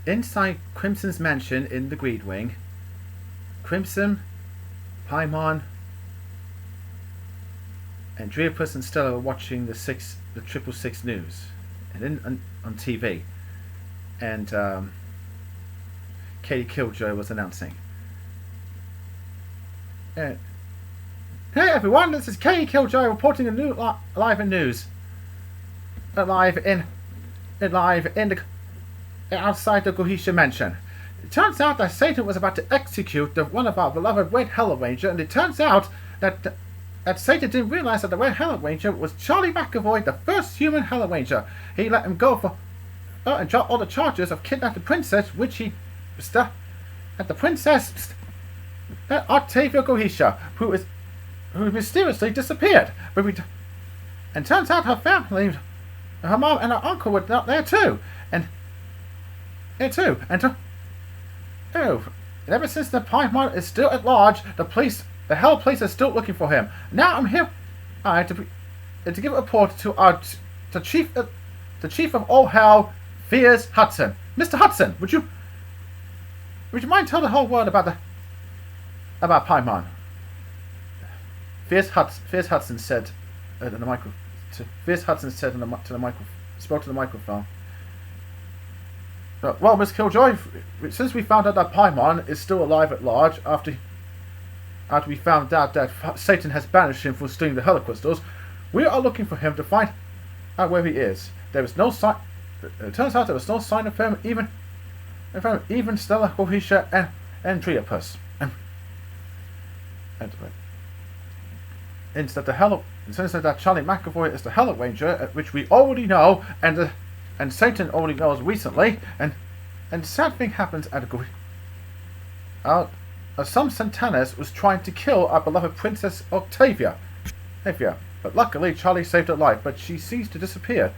inside Crimson's mansion in the Greed Wing, Crimson, Paimon, and Dreopus and Stella were watching the 666 news, and then on TV, and Katie Killjoy was announcing. Hey everyone, this is Katie Killjoy reporting the new live in news. Live in the outside the Gohisha mansion. It turns out that Satan was about to execute one of our beloved Red Hellaranger, and it turns out that Satan didn't realize that the Red Hellaranger was Charlie McEvoy, the first human Hellaranger. He let him go for and dropped all the charges of kidnapping the princess, which he and the princess Octavia Gohisha, who mysteriously disappeared. And turns out her family, her mom and her uncle were not there too. And ever since the Paimon is still at large, the Hell Police is still looking for him. Now I'm here to give a report to the chief of all Hell, Fierce Hudson. Mr. Hudson, would you mind telling the whole world about Paimon? Fierce Hudson said in the microphone. Fierce Hudson said spoke to the microphone. Well, Miss Killjoy, since we found out that Paimon is still alive at large after we found out that Satan has banished him for stealing the Hella crystals, we are looking for him to find out where he is. There is no sign. It turns out there was no sign of him, even Stella, Gohisha, and Dreopus. Instead that Charlie McEvoy is the Hellaranger, which we already know, and Satan already knows recently, and sad thing happens at some Satanist was trying to kill our beloved Princess Octavia, but luckily Charlie saved her life, but she seems to disappear.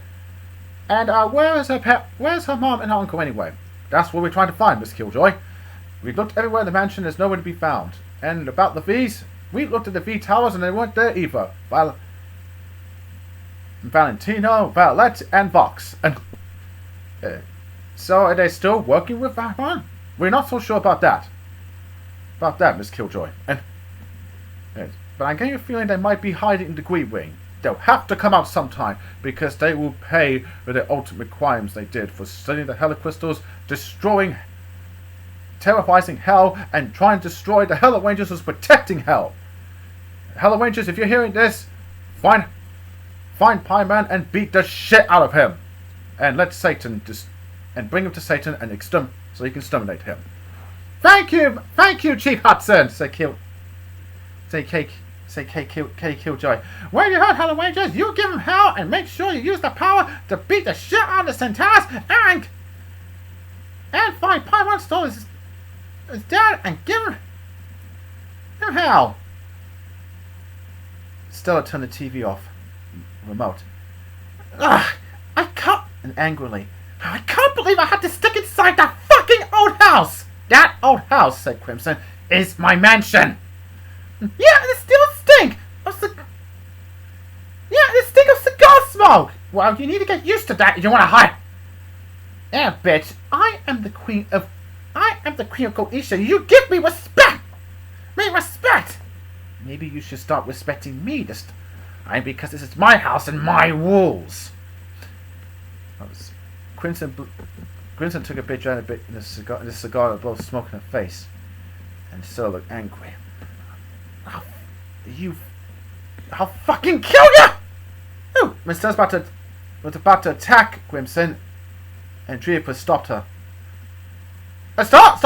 And where's her mom and her uncle anyway? That's what we're trying to find, Miss Killjoy. We looked everywhere in the mansion, there's nowhere to be found. And about the V's, we looked at the V towers and they weren't there either. Valentino, Violet, and Vox. And so are they still working with Paimon? We're not so sure about that. Miss Killjoy. But I'm getting a feeling they might be hiding in the Greed Wing. They'll have to come out sometime, because they will pay for the ultimate crimes they did for stealing the Hella crystals, terrorizing Hell, and trying to destroy the Hellarangers who's protecting Hell. Hellarangers, if you're hearing this, find Paimon and beat the shit out of him, and let Satan and bring him to Satan and so he can exterminate him. Thank you, Chief Hudson. Say Killjoy. Well, you heard, Hellarangers. You give him hell and make sure you use the power to beat the shit out of the Centaurs and find Paimon Stone is dead and give him hell. Stella turned the TV off. Remote. Ugh! I can't. And angrily, I can't believe I had to stick inside that fucking old house. That old house, said Crimson, is my mansion. Yeah, it still stink of cigar smoke. Well, you need to get used to that if you want to hide. Yeah, bitch. I am the queen of Gohisha. You give me respect. Maybe you should start respecting me this time, because this is my house and my rules. Crimson took a bit in the cigar that blows smoke in her face, and so looked angry. I'll fucking kill you! Ooh, Miss was about to attack Crimson, and Dreopus stopped her. Stop,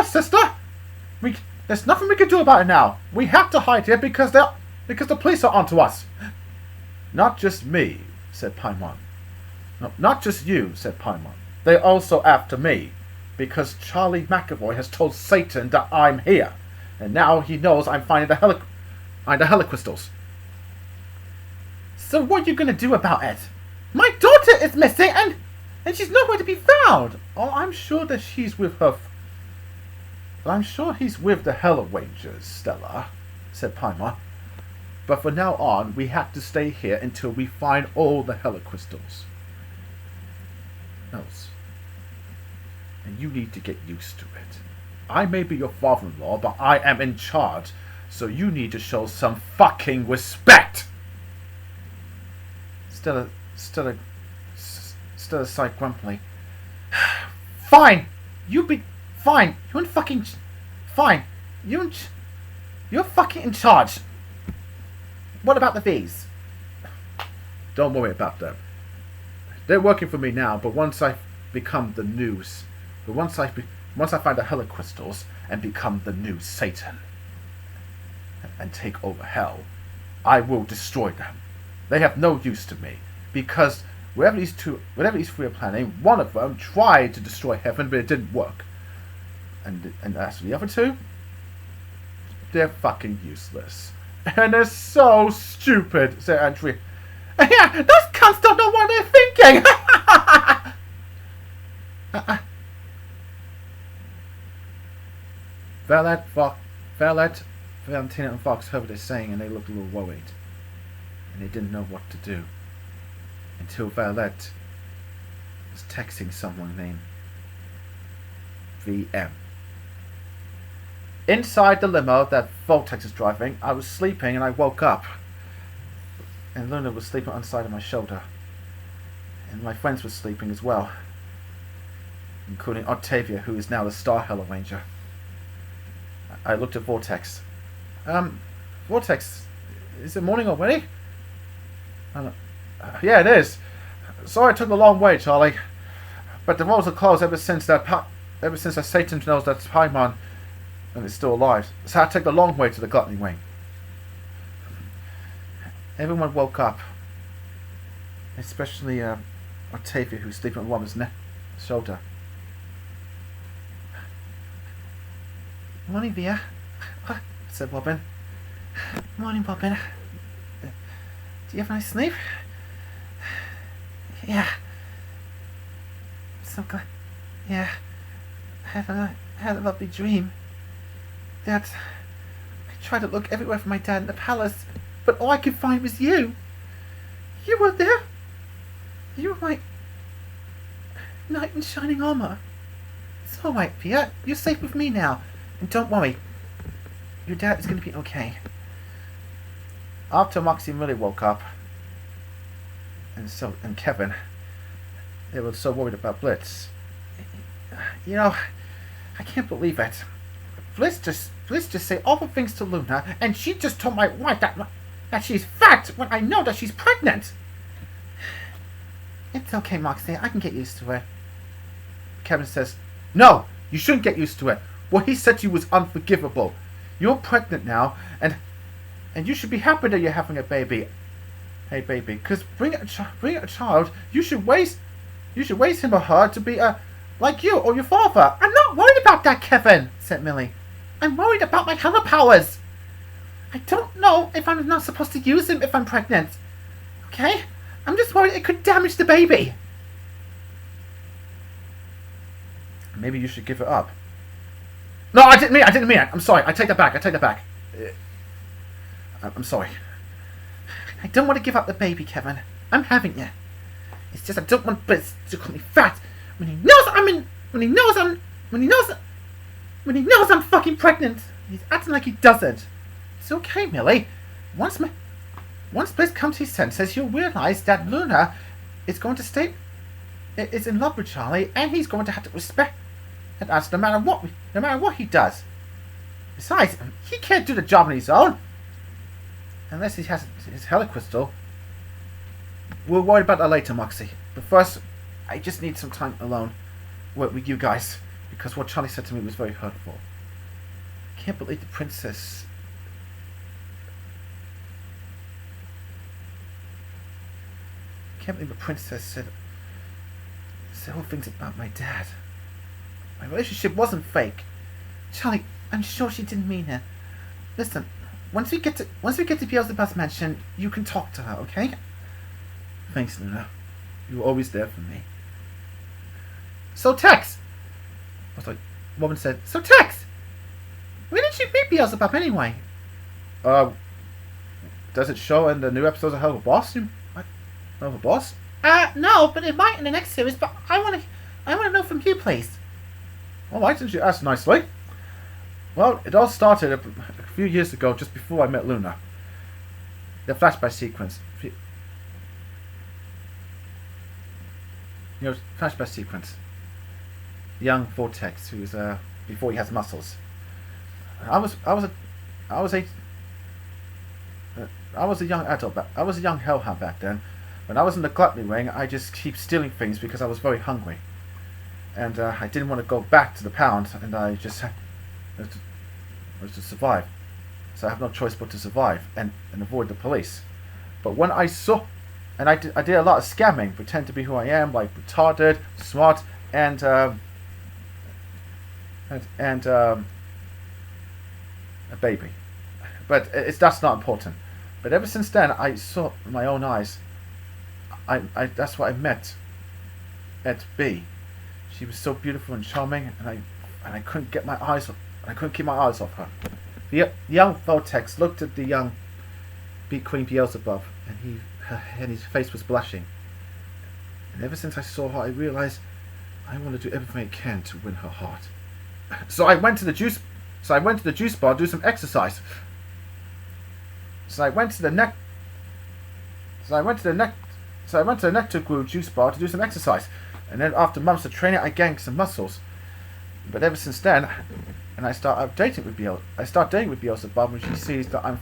sister! There's nothing we can do about it now. We have to hide here because the police are onto us. Not just me, said Paimon. No, not just you, said Paimon. They're also after me, because Charlie McEvoy has told Satan that I'm here, and now he knows I'm finding the Hella crystals. So what are you gonna do about it? My daughter is missing, and she's nowhere to be found. Oh, I'm sure that she's with her. I'm sure he's with the Hellarangers, Stella, said Paimon. But from now on, we have to stay here until we find all the Hella crystals. else. And you need to get used to it. I may be your father-in-law, but I am in charge, so you need to show some fucking respect! Stella sighed grumpily. Fine! Fine! You're in fucking... Fine! You're fucking in charge! What about the V's? Don't worry about them. They're working for me now, but once I become the news... But once I find the Hella crystals and become the new Satan and take over hell, I will destroy them. They have no use to me, because whatever these three are planning, one of them tried to destroy heaven, but it didn't work. And as for the other two, they're fucking useless. And they're so stupid, said Andrea. Yeah, those cunts don't know what they're thinking! Valet, Valentina and Fox heard what they're saying, and they looked a little worried. And they didn't know what to do. Until Valet was texting someone named VM. Inside the limo that Voltex is driving, I was sleeping and I woke up. And Luna was sleeping on the side of my shoulder. And my friends were sleeping as well. Including Octavia, who is now the star Hellaranger. I looked at Vortex. Vortex, is it morning already? Yeah, it is. Sorry it took a long way, Charlie. But the roads are closed ever since that Satan knows that Paimon and is still alive. So I take the long way to the Gluttony Wing. Everyone woke up. Especially Octavia, who's sleeping on Robin's shoulder. Morning, Via, said Robin. Morning, Robin. Do you have a nice sleep? Yeah. So glad. Yeah. I had a lovely dream. That I tried to look everywhere for my dad in the palace, but all I could find was you. You were there. You were my knight in shining armor. It's alright, Via. You're safe with me now. And don't worry, your dad is going to be okay. After Moxie and Millie woke up, and Kevin, they were so worried about Blitz. You know, I can't believe it. Blitz just say awful things to Luna, and she just told my wife that she's fat when I know that she's pregnant. It's okay, Moxie. I can get used to it. Kevin says, no, you shouldn't get used to it. What he said to you was unforgivable. You're pregnant now, and you should be happy that you're having a baby. Hey, baby, because bring a child, you should raise him or her to be like you or your father. I'm not worried about that, Kevin, said Millie. I'm worried about my Hella powers. I don't know if I'm not supposed to use him if I'm pregnant. Okay? I'm just worried it could damage the baby. Maybe you should give it up. No, I didn't mean it. I'm sorry. I take that back. I'm sorry. I don't want to give up the baby, Kevin. I'm having it. It's just I don't want Blitz to call me fat when he knows I'm fucking pregnant. He's acting like he doesn't. It's okay, Millie. Once Blitz comes to his senses, you'll realize that Luna is going to is in love with Charlie, and he's going to have to respect us no matter what he does. Besides, he can't do the job on his own unless he has his Hella crystal. We'll worry about that later, Moxie. But first, I just need some time alone with you guys, because what Charlie said to me was very hurtful. I can't believe the princess. I can't believe the princess said several things about my dad. My relationship wasn't fake. Charlie, I'm sure she didn't mean it. Listen, once we get to Beelzebub's mansion, you can talk to her, okay? Thanks, Luna. You were always there for me. So Tex! I was like, Woman said, so Tex! Where did you meet Beelzebub anyway? Does it show in the new episodes of Helluva Boss? Helluva Boss? No, but it might in the next series. But I want to know from you, please. All right, since you asked nicely. Well, it all started a few years ago, just before I met Luna. The flashback sequence. Flashback sequence. Young Vortex, who was before he has muscles. I was a young adult. I was a young hellhound back then. When I was in the gluttony ring, I just keep stealing things because I was very hungry, and I didn't want to go back to the pound, and I just had to survive. So I have no choice but to survive and avoid the police. But when I saw, and I did a lot of scamming, pretend to be who I am, like retarded, smart, and a baby. But that's not important. But ever since then, I saw with my own eyes. That's what I met at B. She was so beautiful and charming, and I couldn't get my eyes. I couldn't keep my eyes off her. The young Vortex looked at the young Queen Beelzebub, and his face was blushing. And ever since I saw her, I realized I want to do everything I can to win her heart. So I went to the juice bar to do some exercise. So I went to the Nectar Guru juice bar to do some exercise, and then after months of training, I gained some muscles. But ever since then, and I start dating with Beelzebub when she sees that I'm.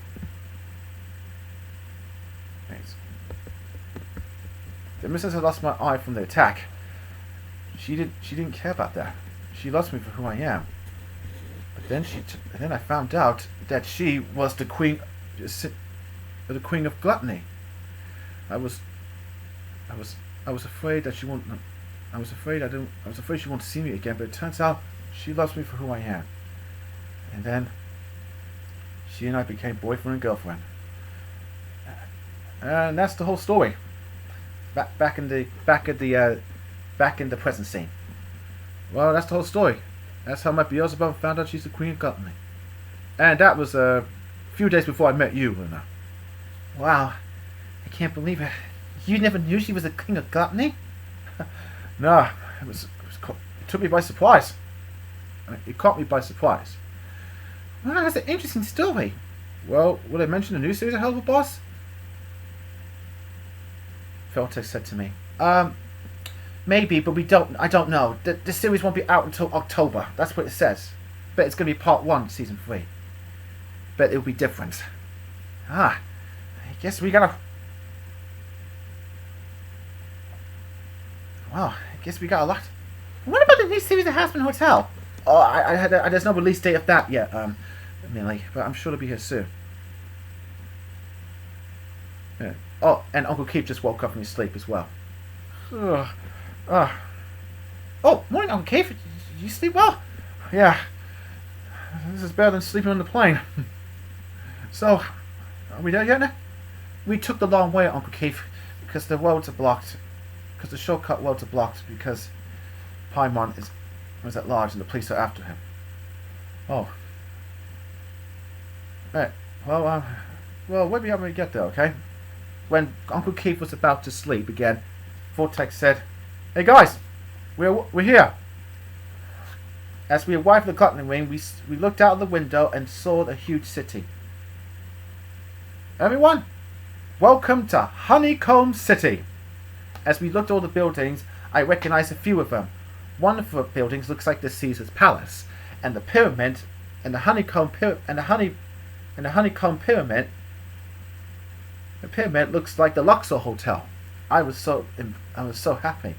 Ever since I lost my eye from the attack, she didn't care about that. She lost me for who I am. But then I found out that she was the queen of gluttony. I was afraid that she won't. I was afraid she won't see me again. But it turns out she loves me for who I am. And then she and I became boyfriend and girlfriend. And that's the whole story. Back in the present scene. Well, that's the whole story. That's how my Beelzebub found out she's the queen of gluttony. And that was a few days before I met you, Luna. Wow, I can't believe it. You never knew she was the king of gluttony? No, it took me by surprise. It caught me by surprise. Wow, that's an interesting story. Well, will I mention the new series of Helluva, boss? Vortex said to me. Maybe, but I don't know. The series won't be out until October. That's what it says. But it's going to be part 1, season 3. But it'll be different. I guess we gotta. Wow, I guess we got a lot. What about the new series of Hazbin Hotel? Oh, there's no release date of that yet, Millie, but I'm sure it'll be here soon. Yeah. Oh, and Uncle Keith just woke up from his sleep as well. Oh, morning, Uncle Keith. Did you sleep well? Yeah. This is better than sleeping on the plane. So, are we there yet now? We took the long way, Uncle Keith, because the roads are blocked. Because the shortcut roads are blocked because Paimon was at large and the police are after him. Oh. Right. Well, wait me up when we get there, okay? When Uncle Keith was about to sleep again, Vortex said, "Hey guys, we're here." As we arrived at the gluttony ring, we looked out of the window and saw a huge city. Everyone, welcome to Honeycomb City. As we looked at all the buildings, I recognized a few of them. One of the buildings looks like the Caesar's Palace, and the pyramid, and the honeycomb pyramid. The pyramid looks like the Luxor Hotel. I was so happy,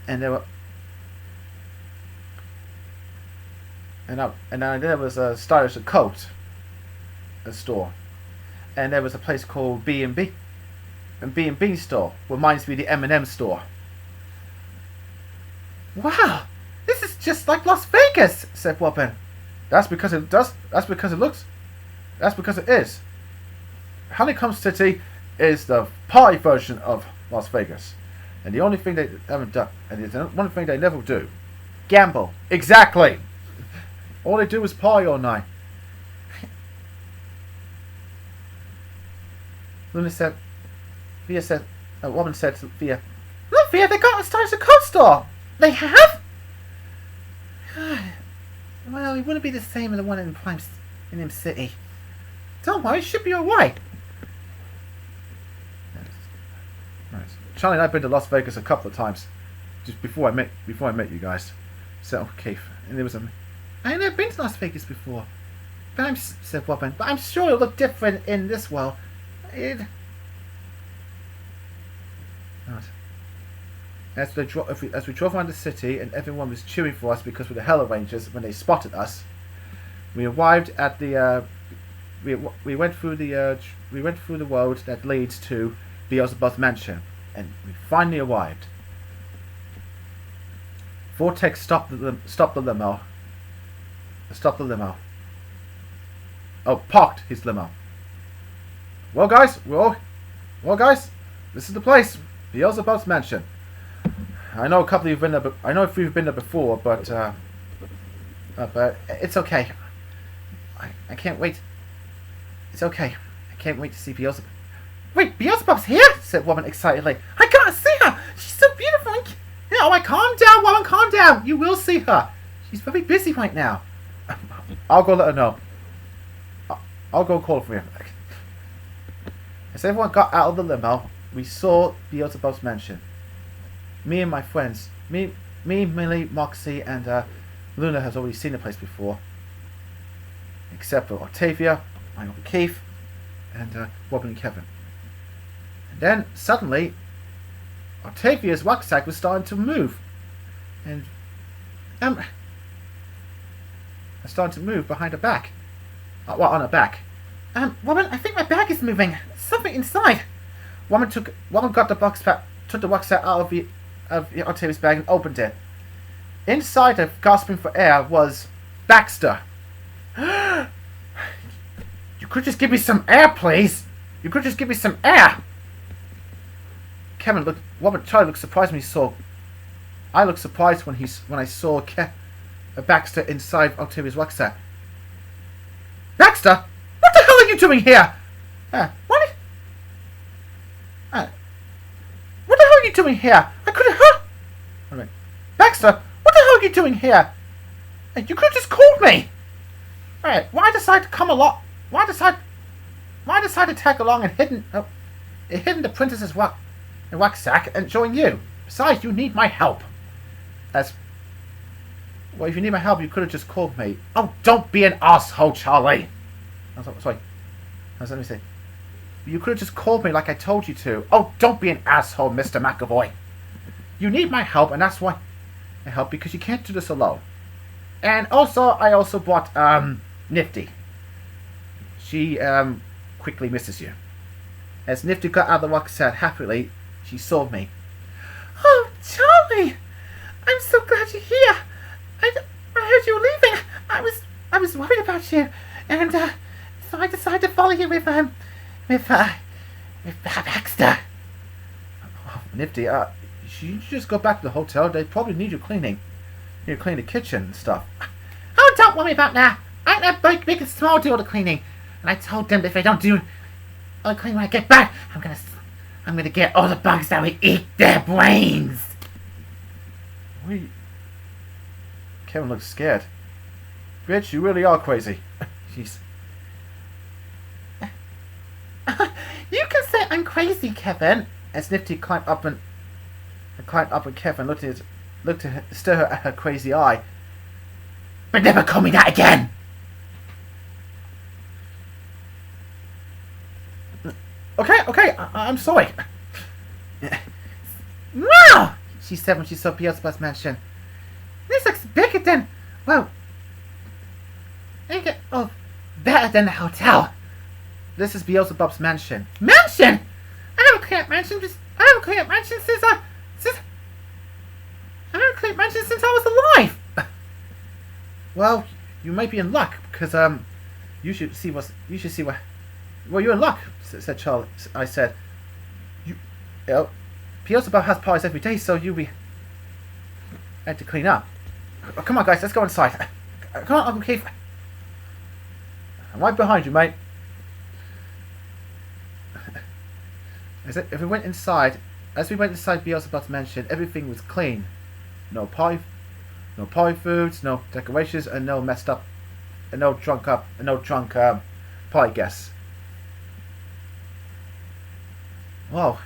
and there was a stylish coat, a store, and there was a place called B&B, and B&B store reminds me of the M&M store. Wow, this is just like Las Vegas," said Robin. That's because it is. Honeycomb City is the party version of Las Vegas, and the only thing they haven't done, and it's one thing they never do, gamble. Exactly. All they do is party all night. Robin said to Via, Sophia, they got us started a code store. They have? Well, it wouldn't be the same as the one in M City. Don't worry, it should be alright. Nice. Charlie and I've been to Las Vegas a couple of times, just before I met you guys. So Keith, and there was I ain't never been to Las Vegas before, but said Robin. But I'm sure it'll look different in this world. Right. As we drove around the city, and everyone was cheering for us because we're the Hellarangers. When they spotted us, we arrived at the. We went through the road that leads to Beelzebub's mansion, and we finally arrived. Vortex stopped the limo. Oh, parked his limo. Well, guys, this is the place, Beelzebub's mansion. I know a couple of you've been there. I know if you've been there before, but it's okay. I can't wait. It's okay. I can't wait to see Beelzebub. Wait, Beelzebub's here? Said Woman excitedly. I gotta see her. She's so beautiful. No, calm down, Woman. Calm down. You will see her. She's very busy right now. I'll go let her know. I'll go call for you. As everyone got out of the limo, we saw Beelzebub's mansion. Me and my friends, me, Millie, Moxie, and Luna has already seen the place before. Except for Octavia, my uncle Keith, and Robin and Kevin. And then, suddenly, Octavia's rucksack was starting to move. And, starting to move behind her back. Well, on her back. Woman, I think my bag is moving. Something inside. Woman got the rucksack, took the rucksack out of Octavia's bag and opened it. Inside her, gasping for air, was Baxter. You could just give me some air, please. You could just give me some air. Charlie looked surprised when he saw. I looked surprised when I saw Baxter inside Octavia's rucksack. Baxter, what the hell are you doing here? What? What the hell are you doing here? I could have. Huh? Baxter, what the hell are you doing here? You could have just called me. Alright, why decide to come along? Why decide to tag along and hidden the princess's rucksack and join you? Besides, you need my help. Well, if you need my help, you could have just called me. Oh, don't be an asshole, Charlie. Sorry. Let me say. You could have just called me like I told you to. Oh, don't be an asshole, Mr. McEvoy. You need my help, and that's why I help, because you can't do this alone. And also, I also brought Nifty. She quickly misses you. As Nifty got out of the rucksack happily, she saw me. Oh, Charlie! I'm so glad you're here. I heard you were leaving. I was worried about you, and so I decided to follow you with Baxter. Oh, Nifty, you just go back to the hotel. They probably need you cleaning. You clean the kitchen and stuff. Oh, don't worry about that. I have a big and small do all the cleaning, and I told them that if they don't do all the cleaning when I get back, I'm gonna get all the bugs that will eat their brains. Wait. Kevin looks scared. Bitch, you really are crazy. Jeez. You can say I'm crazy, Kevin. As Nifty climbed up and Kevin looked to stare her at her crazy eye. But never call me that again. Okay, I'm sorry. Wow, she said when she saw Beelzebub's mansion. This looks bigger than, well, better than the hotel. This is Beelzebub's mansion. Mansion? I haven't cleaned up mansion since I was alive. Well, you might be in luck because you should see what. Well, you're in luck, said Charlie. I said, Beelzebub has parties every day, so you had to clean up. Oh, come on, guys, let's go inside. Come on, Uncle Keith. I'm right behind you, mate. If we went inside, As we went inside Beelzebub's mansion, everything was clean. No party foods, no decorations, and no messed up, and no drunk party guests. Whoa,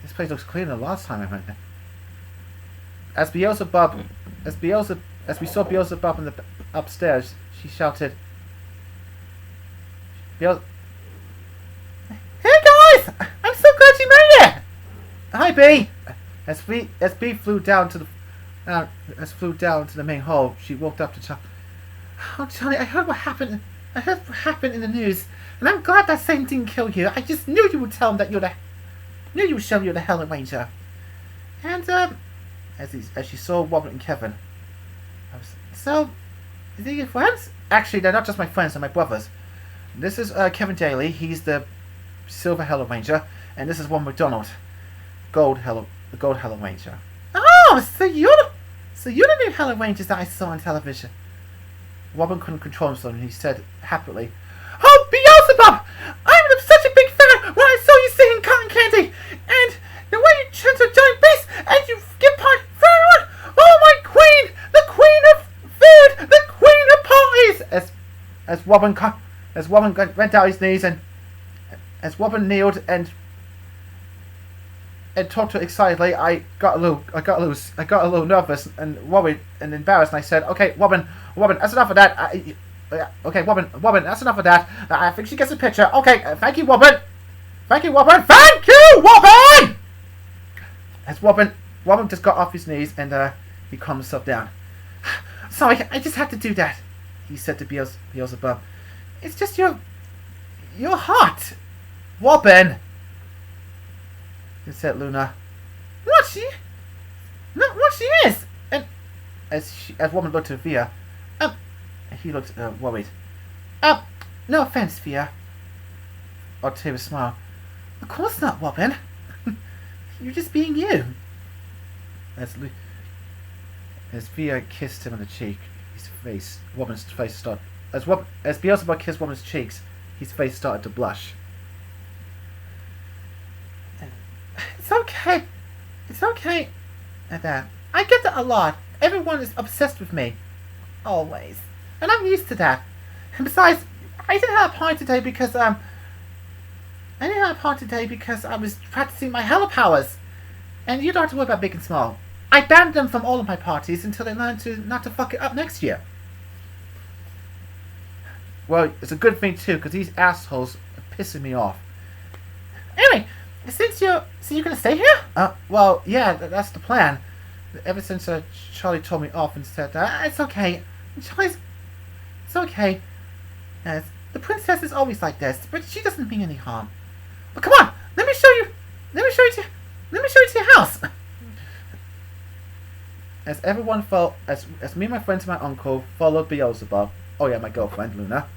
this place looks cleaner than last time I went there. As we saw Beelzebub in the upstairs, she shouted, "Hey guys! I'm so glad you made it!" "Hi B!" As B flew down to the main hall, she walked up to Charlie. "Oh Charlie, I heard what happened. I heard what happened in the news, and I'm glad that Satan didn't kill you. I just knew you would tell him that you're the Hellaranger." And as she saw Robert and Kevin, "So, is he your friends?" "Actually, they're not just my friends; they're my brothers. This is Kevin Daly. He's the Silver Hellaranger, and this is Warren McDonald, the Gold Hellaranger." "Oh, so you're the new Hellrangers that I saw on television." Robin couldn't control himself, and he said happily, "Oh, Beelzebub! I'm such a big fan when I saw you singing Cotton Candy, and the way you turn to a giant beast and you get pie for everyone. Oh, my queen! The queen of food! The queen of parties!" As Robin went down his knees, and as Robin kneeled and talked to her excitedly, I got a little nervous and worried and embarrassed, and I said, "Okay, Robin, that's enough of that. Okay, Robin, that's enough of that. I think she gets a picture. Okay, thank you, Robin. Thank you, Robin. Thank you, Robin!" As Robin just got off his knees and he calmed himself down. "Sorry, I just had to do that," he said to Beelzebub. "It's just you're hot, Robin," said Luna. What she is?" And as Robin looked at Via, he looked worried. "No offense, Via." Octavia smiled. "Of course not, Robin. You're just being you." As Via kissed him on the cheek, Robin's face started. As Beelzebub kissed Robin's cheeks, his face started to blush. It's okay. And I get that a lot. Everyone is obsessed with me, always, and I'm used to that. And besides, I didn't have a party today because I was practicing my Hella powers, and you don't have to worry about big and small. I banned them from all of my parties until they learn not to fuck it up next year. Well, it's a good thing too, because these assholes are pissing me off. Anyway, so you're gonna stay here? Well, yeah, that's the plan. Ever since Charlie told me off and said it's okay. It's okay. The princess is always like this, but she doesn't mean any harm. But come on, let me show you to your house. As everyone as me and my friends and my uncle followed Beelzebub. Oh yeah, my girlfriend Luna.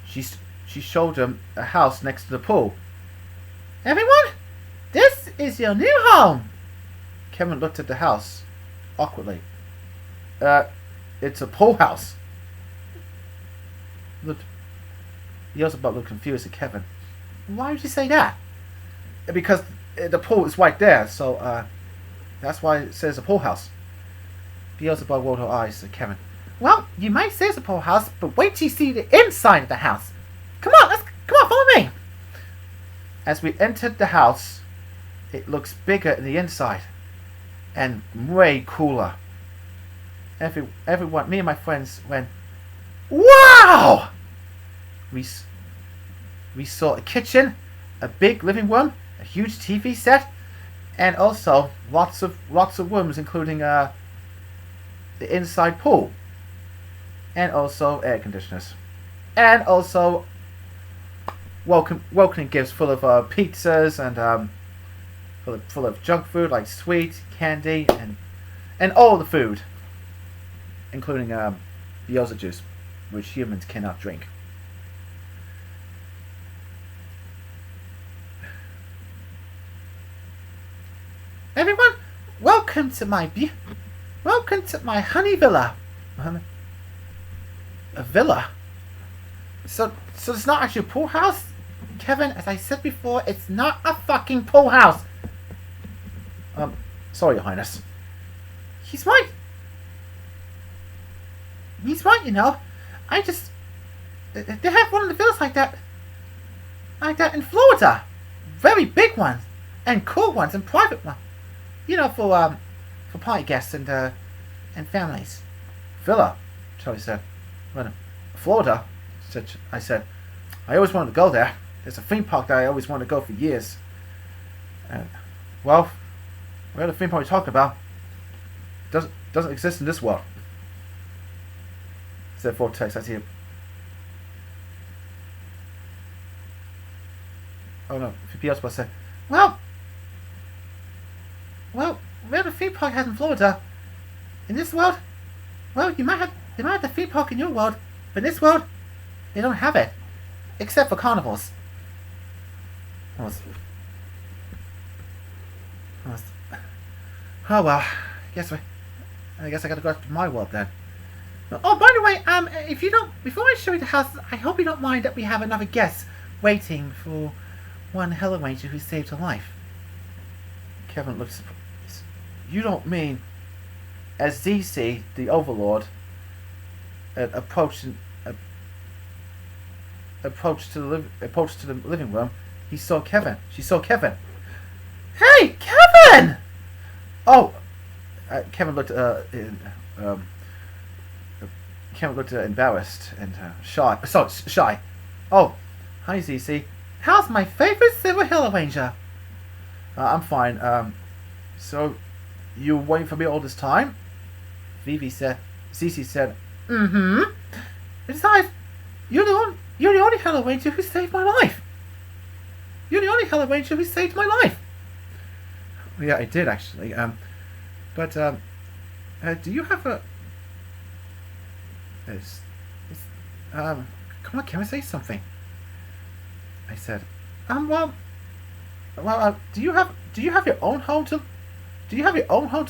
She showed him a house next to the pool. "Everyone, this is your new home." Kevin looked at the house awkwardly. It's a pool house." Beelzebub looked confused at Kevin. "Why would you say that?" "Because the pool is right there, so that's why it says a pool house." Beelzebub rolled her eyes at Kevin. "Well, you might say it's a pool house, but wait till you see the inside of the house. Come on, follow me." As we entered the house, it looks bigger in the inside and way cooler. Everyone, me and my friends went, "Wow!" We saw a kitchen, a big living room, a huge TV set, and also lots of rooms, including the inside pool, and also air conditioners, and also welcoming gifts full of pizzas and full of junk food like sweet candy and all the food, including Bioza juice, which humans cannot drink. Everyone, welcome to my honey villa. A villa? So it's not actually a pool house? Kevin, as I said before, it's not a fucking pool house. Sorry, Your Highness. He's right. He's right, you know. I just... They have one of the villas like that. Like that in Florida. Very big ones. And cool ones and private ones. You know, for party guests and families. Villa, Charlie said. Well, Florida, I said. I always wanted to go there. There's a theme park that I always wanted to go for years. Well, where the theme park you're talking about doesn't exist in this world. Said Vortex. I see it. Oh no, Beelzebub said, well, where the theme park has in Florida, in this world, well, they might have the theme park in your world, but in this world, they don't have it, except for carnivals. Oh well, I guess I gotta go up to my world then. Oh, by the way, if you don't, before I show you the house, I hope you don't mind that we have another guest waiting for one Hellaranger who saved her life. Kevin looked surprised. You don't mean, as ZC, the Overlord, approached to the living room, she saw Kevin. Hey, Kevin! Oh, Kevin looked embarrassed and shy. Shy. Oh, hi ZC. How's my favorite silver Hellaranger? I'm fine. So you were waiting for me all this time? Vivi said. ZC said. Mm-hmm. Besides, you're the only Hellaranger who saved my life. You're the only Hellaranger who saved my life. Yeah, I did actually. But do you have a? Come on, can I say something? I said, well, do you have your own home to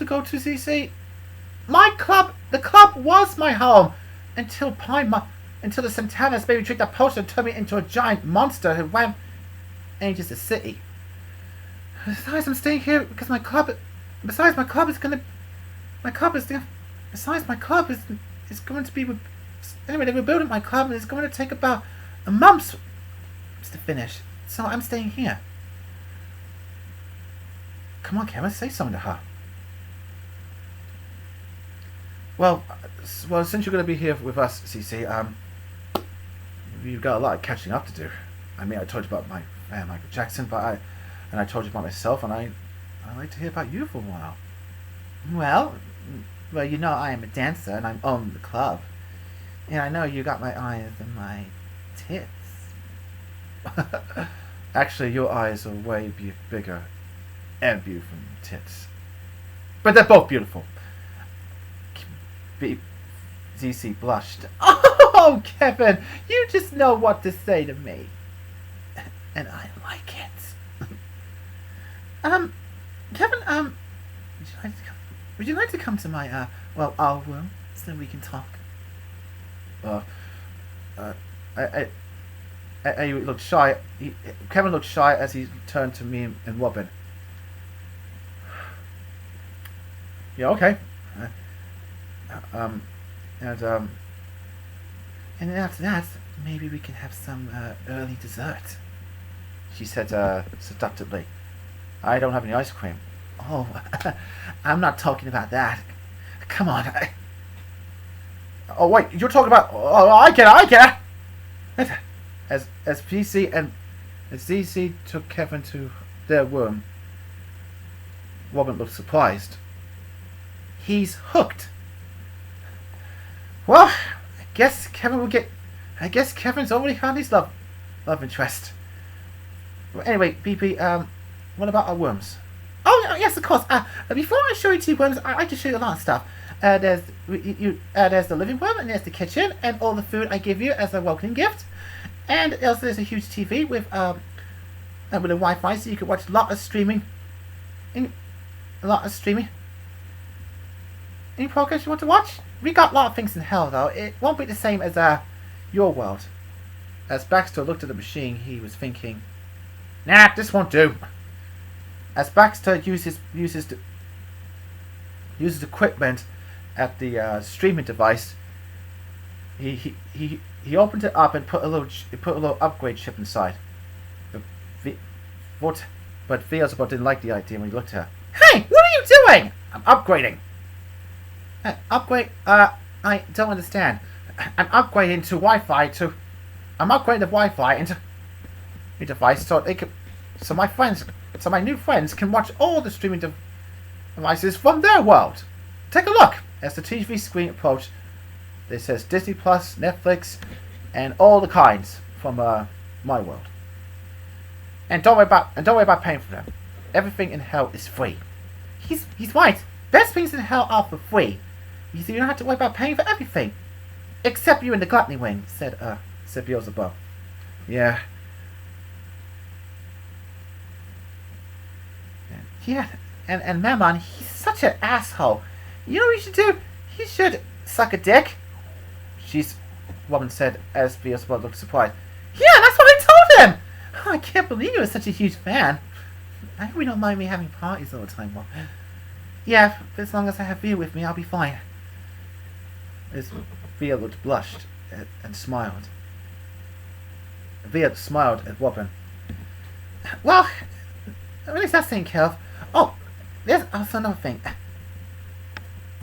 go to, ZC? My club, the club was my home until the Satanist baby tricked that potion and turned me into a giant monster who ran ages the city. Besides, I'm staying here because my club is going to be. Anyway, they're rebuilding my club and it's going to take about a month to finish. So I'm staying here. Come on, Kevin, say something to her. Well, since you're going to be here with us, CC, you've got a lot of catching up to do. I mean, I told you about my fan Michael Jackson, and I told you about myself, and I'd like to hear about you for a while. Well, you know I am a dancer, and I own the club. And I know you got my eyes and my tits. Actually, your eyes are way bigger and beautiful than tits. But they're both beautiful. ZC blushed. Oh, Kevin, you just know what to say to me. And I like it. Kevin, would you like to come to my, our room so we can talk? I looked shy. Kevin looked shy as he turned to me and Robin. Yeah, okay. And then after that, maybe we can have some early dessert. She said seductively. I don't have any ice cream. Oh, I'm not talking about that. Come on. Oh wait, you're talking about. Oh, I get it. As PC and as ZC took Kevin to their room, Robin looked surprised. He's hooked. Well, I guess Kevin's already found his love interest. Well, anyway, BP, what about our worms? Oh yes, of course. Before I show you two worms, I like to show you a lot of stuff. There's the living room, and there's the kitchen, and all the food I give you as a welcoming gift. And also there's a huge TV with a Wi-Fi, so you can watch a lot of streaming. Any programs you want to watch? We got a lot of things in hell, though. It won't be the same as your world. As Baxter looked at the machine, he was thinking, "Nah, this won't do." As Baxter uses equipment at the streaming device, he opened it up and put a little upgrade chip inside. But VivziePop didn't like the idea when he looked at her. "Hey, what are you doing?" "I'm upgrading." Upgrade? I don't understand. I'm upgrading to Wi-Fi to. I'm upgrading the Wi-Fi into a device so my new friends can watch all the streaming devices from their world. Take a look. As the TV screen approached, it says Disney Plus, Netflix, and all the kinds from my world. And don't worry about paying for them. Everything in hell is free. He's right. Best things in hell are for free. You don't have to worry about paying for everything. Except you in the gluttony wing, said VivziePop. Yeah. Yeah, and Mammon, he's such an asshole. You know what you should do? He should suck a dick. Woman said as VivziePop looked surprised. Yeah, that's what I told him! Oh, I can't believe you're such a huge fan. I hope you don't mind me having parties all the time, Mom. Yeah, as long as I have Via with me, I'll be fine. As Via blushed and smiled. Via smiled at Robin. Well, at least that's taken care of. Oh, there's also another thing.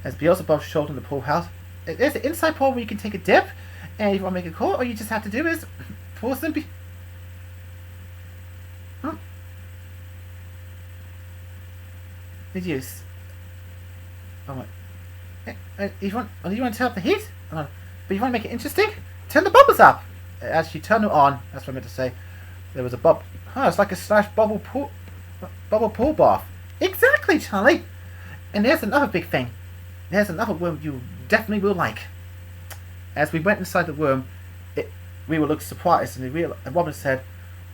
As VivziePop showed in the pool house, there's an inside pool where you can take a dip, and if you want to make a call, all you just have to do is pour some the juice. Oh my! You want to turn up the heat? But you want to make it interesting? Turn the bubbles up. As she turned it on, that's what I meant to say. There was a bubble. Oh, it's like a bubble pool bath. Exactly, Charlie. And there's another big thing. There's another room you definitely will like. As we went inside the room, we were looking surprised, and Robin said,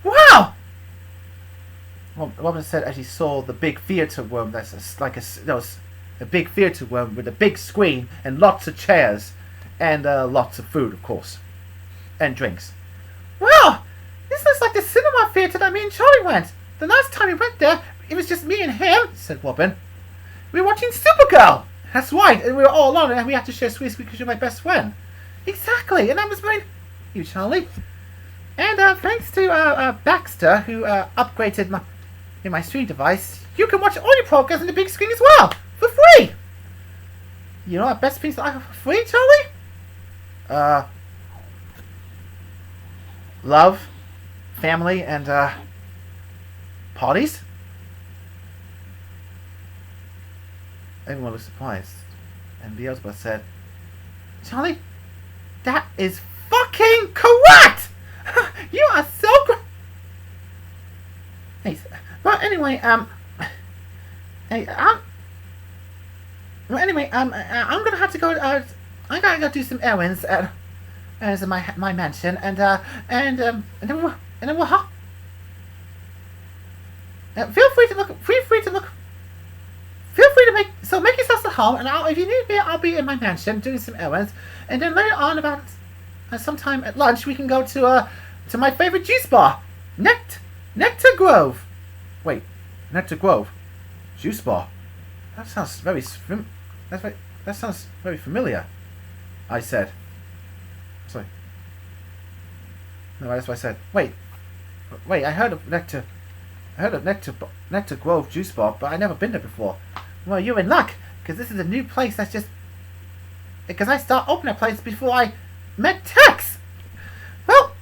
"Wow!" Robin said as she saw the big theater room. A big theater room with a big screen and lots of chairs, and lots of food, of course, and drinks. Wow! This looks like the cinema theater that me and Charlie went. The last time we went there, it was just me and him," said Robin. "We were watching Supergirl." "That's right, and we were all alone, and we had to share sweets because you're my best friend." "Exactly, and that was very you, Charlie. And thanks to Baxter, who upgraded my stream device, you can watch all your programs on the big screen as well, for free." "You know what best things I have for free, Charlie?" Love, family, and parties." Everyone was surprised, and VivziePop said, "Charlie, that is fucking correct! You are so great!" Hey, but anyway, I'm gonna have to go. I gotta go do some errands at my mansion, and then we'll feel free to make yourselves at home, and if you need me, I'll be in my mansion doing some errands, and then later on about sometime at lunch we can go to my favorite juice bar, Nectar Grove. Wait, Nectar Grove, juice bar. That sounds very familiar. I said. Sorry. No, that's what I said. Wait. I heard of Nectar Grove juice bar, but I never been there before. Well, you're in luck, because this is a new place that's just... Because I start opening that place before I met Tex. Well,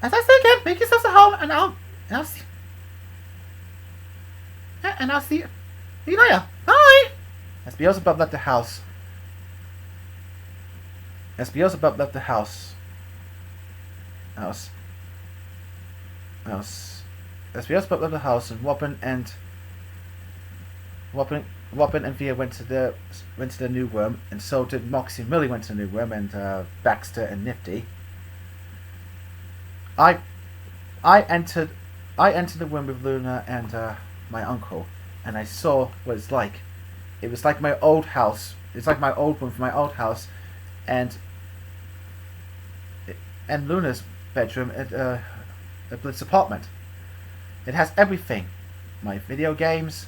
as I say again, make yourselves at home, and I'll see... And I'll see you later. Bye! As VivziePop left the house... As VivziePop left the house... As VivziePop left the house, and Robin and Via went to the new room, and so did Moxie and Millie went to the new room, and Baxter and Nifty. I entered the room with Luna and my uncle, and I saw what it's like. It was like my old house. It's like my old room from my old house, and bedroom at Blitz's apartment. It has everything. My video games,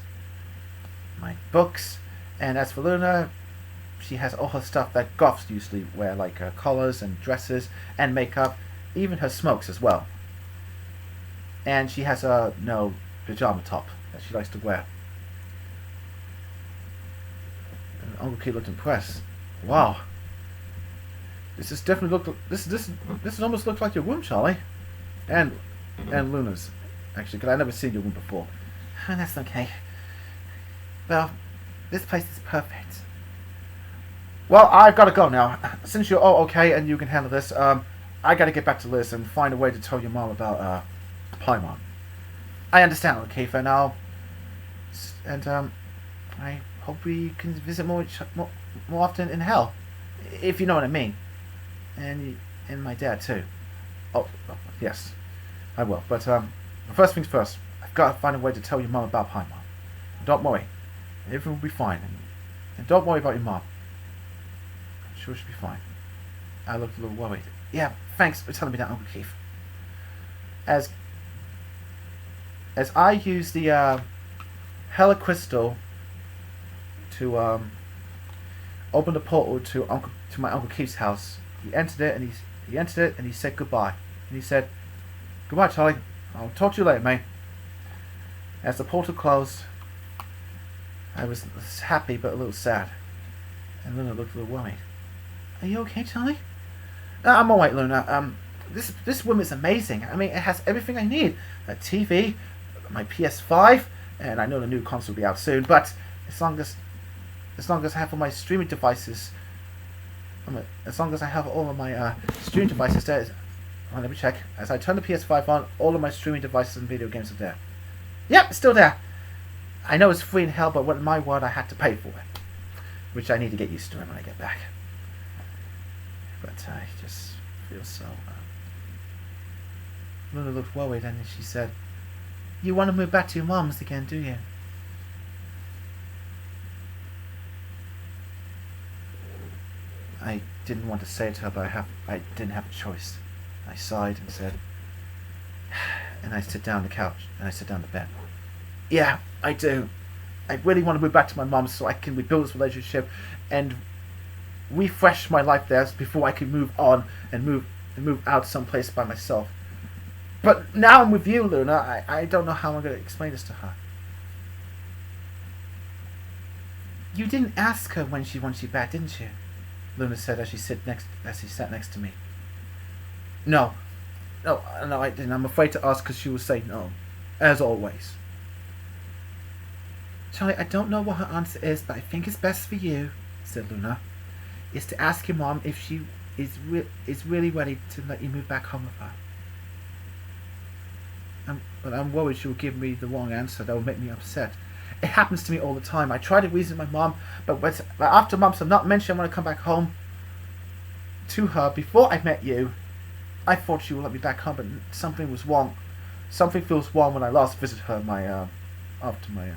my books, and as for Luna, she has all her stuff that goths usually wear, like collars and dresses and makeup, even her smokes as well. And she has a pajama top that she likes to wear. And Uncle Keith looked impressed. Wow. This is definitely this almost looks like your room, Charlie. And Luna's, actually, because I've never seen your room before. Oh, that's okay. Well, this place is perfect. Well, I've got to go now. Since you're all okay and you can handle this, I got to get back to Liz and find a way to tell your mom about Paimon. I understand, okay, for now. And I hope we can visit more often in hell, if you know what I mean. And my dad too. Oh, yes, I will. But first things first. I've got to find a way to tell your mom about Paimon. Don't worry, everything will be fine. And don't worry about your mom. I'm sure she'll be fine. I looked a little worried. Yeah, thanks for telling me that, Uncle Keith. As I use the Hella Crystal to open the portal to my Uncle Keith's house, he entered it and he said goodbye. And he said, "Goodbye, Charlie. I'll talk to you later, mate." As the portal closed, I was happy but a little sad. And Luna looked a little worried. Are you okay, Charlie? I'm alright, Luna. This room is amazing. I mean, it has everything I need. A TV, my PS5, and I know the new console will be out soon, but as long as I have all my streaming devices, as long as I have all of my streaming devices there, let me check. As I turn the PS5 on, all of my streaming devices and video games are there. Yep, it's still there. I know it's free in hell, but in my world I had to pay for it, which I need to get used to when I get back. But I just feel so... Luna looked worried and she said, "You want to move back to your mom's again, do you?" I didn't want to say it to her, but I didn't have a choice. I sighed and said, and I sit down on the couch, and I sit down on the bed. "Yeah, I do. I really want to move back to my mom's so I can rebuild this relationship and refresh my life there before I can move on and move out someplace by myself. But now I'm with you, Luna. I don't know how I'm going to explain this to her." You didn't ask her when she wants you back, didn't you? Luna said as she sat next to me. No, I didn't. I'm afraid to ask because she will say no, as always. Charlie, I don't know what her answer is, but I think it's best for you, said Luna, is to ask your mom if she is really ready to let you move back home with her. But I'm worried she will give me the wrong answer that will make me upset. It happens to me all the time. I try to reason with my mom, but after months of not mentioning I want to come back home to her before I met you, I thought she would let me back home, but something was wrong. Something feels wrong when I last visited her after my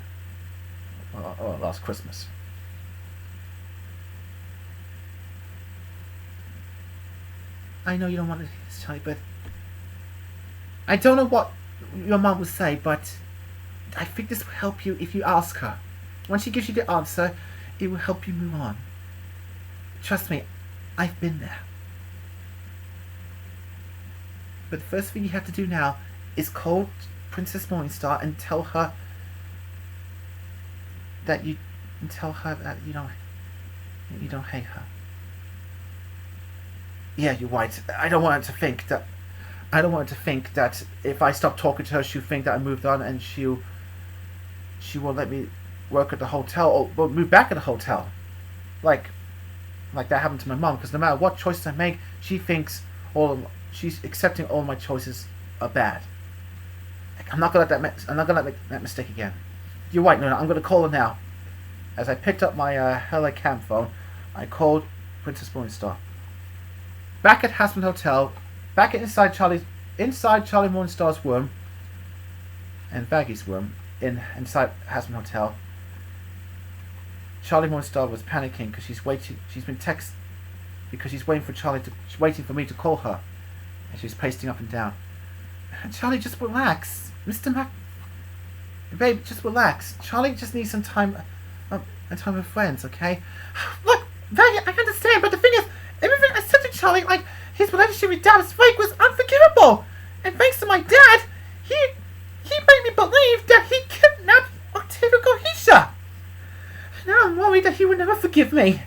last Christmas. I know you don't want to hear this, Charlie, but I don't know what your mom would say, but I think this will help you if you ask her. Once she gives you the answer, it will help you move on. Trust me, I've been there. But the first thing you have to do now is call Princess Morningstar and tell her that you don't hate her. Yeah, you're right. I don't want her to think that if I stop talking to her, she'll think that I moved on, and she won't let me work at the hotel or move back at the hotel, like that happened to my mom. Because no matter what choices I make, she thinks she's accepting all my choices are bad. I'm not gonna make that mistake again. You're right, Nuna. I'm gonna call her now. As I picked up my Hella cam phone, I called Princess Morningstar. Back at Hazbin Hotel, inside Charlie Morningstar's room and Vaggie's room inside Hazbin Hotel. Charlie Morningstar was panicking because she's waiting for me to call her. And she's pacing up and down. Charlie, just relax. Mr. Mac... Babe, just relax. Charlie just needs some time... and time with friends, okay? Look, Vaggie, I understand, but the thing is, everything I said to Charlie, like, his relationship with Dad was fake, was unforgivable! And thanks to my dad, he made me believe that he kidnapped Octavia Gohisha! Now I'm worried that he would never forgive me.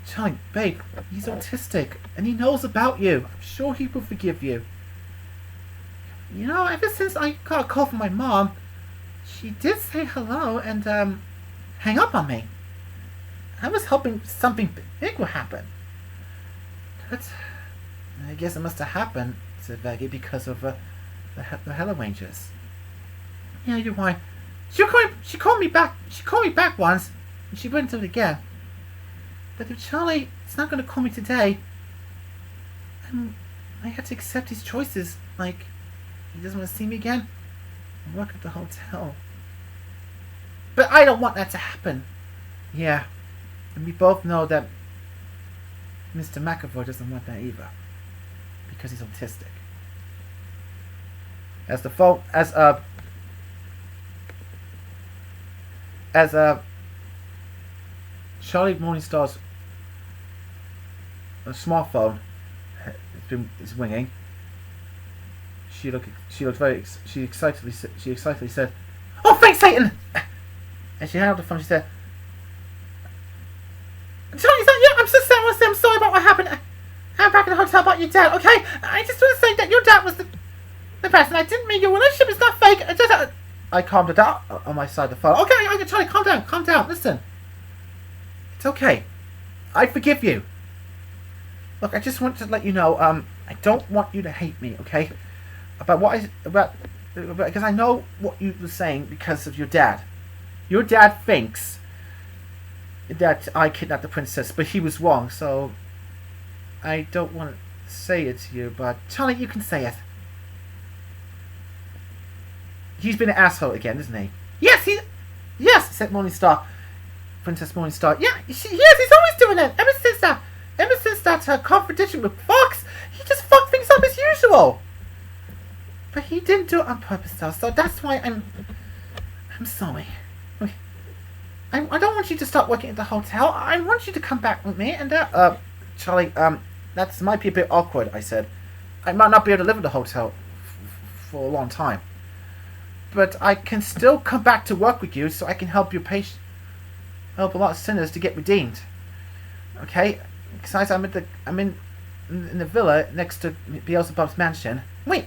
Charlie, babe, he's autistic, and he knows about you. I'm sure he will forgive you. You know, ever since I got a call from my mom, she did say hello and, hang up on me. I was hoping something big would happen. But I guess it must have happened, said Vaggie, because of the Hellrangers. Yeah, you're right. She called me back once, and she wouldn't do it again. But if Charlie is not going to call me today, I had to accept his choices. Like, he doesn't want to see me again and work at the hotel. But I don't want that to happen. Yeah, and we both know that Mr. McEvoy doesn't want that either, because he's autistic. Charlie Morningstar's smartphone is ringing. She excitedly said, "Oh, thanks, Satan!" And she held the phone. She said, "Charlie, I'm so sorry. I'm sorry about what happened. I'm back in the hotel about your dad. Okay, I just want to say that your dad was the best, and I didn't mean your relationship is not fake. I calmed her down on my side of the phone. Okay, Charlie, calm down. Listen, it's okay. I forgive you. Look, I just want to let you know, I don't want you to hate me, okay? Because I know what you were saying because of your dad. Your dad thinks that I kidnapped the princess, but he was wrong, so I don't want to say it to you, but Charlie, you can say it. He's been an asshole again, isn't he? Yes, said Morningstar. Princess Morningstar. Yeah, yes, he's always doing it. Ever since that competition with Fox, he just fucked things up as usual. But he didn't do it on purpose, though, so that's why I'm sorry. Okay. I don't want you to start working at the hotel. I want you to come back with me, and Charlie, that might be a bit awkward, I said. I might not be able to live at the hotel for a long time. But I can still come back to work with you, so I can help your patient, help a lot of sinners to get redeemed. Okay? Besides, I'm in the villa next to VivziePop's mansion. Wait,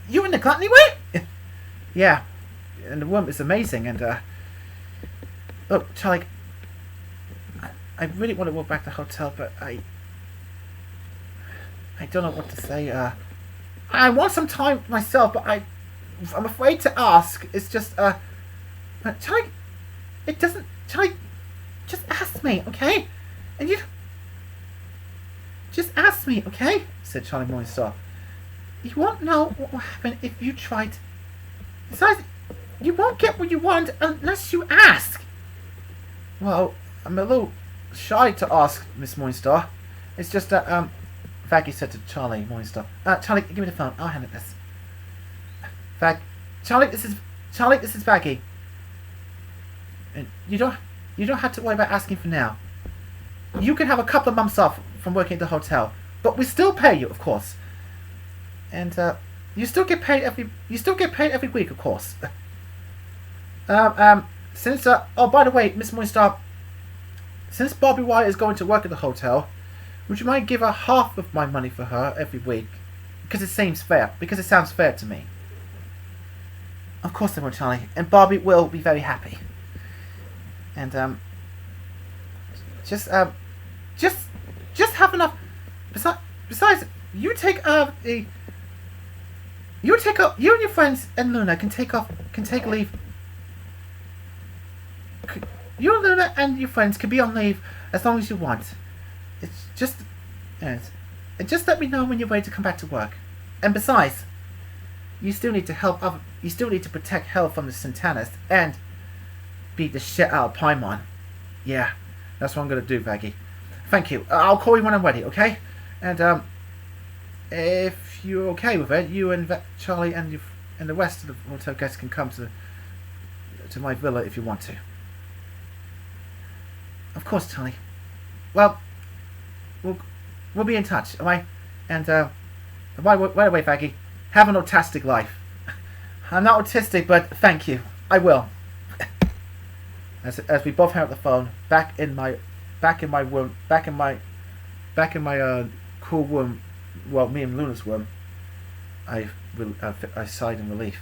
you in the gluttony way? Yeah, and the room is amazing. And look, Charlie, I really want to walk back to the hotel, but I don't know what to say. I want some time myself, but I'm afraid to ask. It's just Charlie, Charlie, just ask me, okay? And you just ask me, okay? Said Charlie Morningstar. You won't know what will happen if you try to... Besides, you won't get what you want unless you ask. Well, I'm a little shy to ask, Miss Morningstar. It's just that, Vaggie said to Charlie Morningstar. Charlie, give me the phone. I'll handle this. Charlie, this is Vaggie. And you don't have to worry about asking for now. You can have a couple of months off from working at the hotel, but we still pay you, of course. And you still get paid every week, of course. Since oh, by the way, Miss Morningstar, since Bobby White is going to work at the hotel, would you mind give her half of my money for her every week? Because it seems fair. Because it sounds fair to me. Of course I will, Charlie. And Bobby will be very happy. And just have enough. Besides, you and your friends and Luna can take leave. You and Luna and your friends can be on leave as long as you want. It's just, and just let me know when you're ready to come back to work. And besides, you still need to you still need to protect Hell from the Satanist and beat the shit out of Paimon. Yeah, that's what I'm gonna do, Vaggie. Thank you. I'll call you when I'm ready, okay? And If you're okay with it, you and Charlie and the rest of the hotel guests can come to my villa if you want to. Of course, Charlie. Well, we'll be in touch, alright? And by the way, Faggy, have an autistic life. I'm not autistic, but thank you. I will. As we both hang up the phone, back in my room, back in my cool room, well, me and Luna's room, I sighed in relief.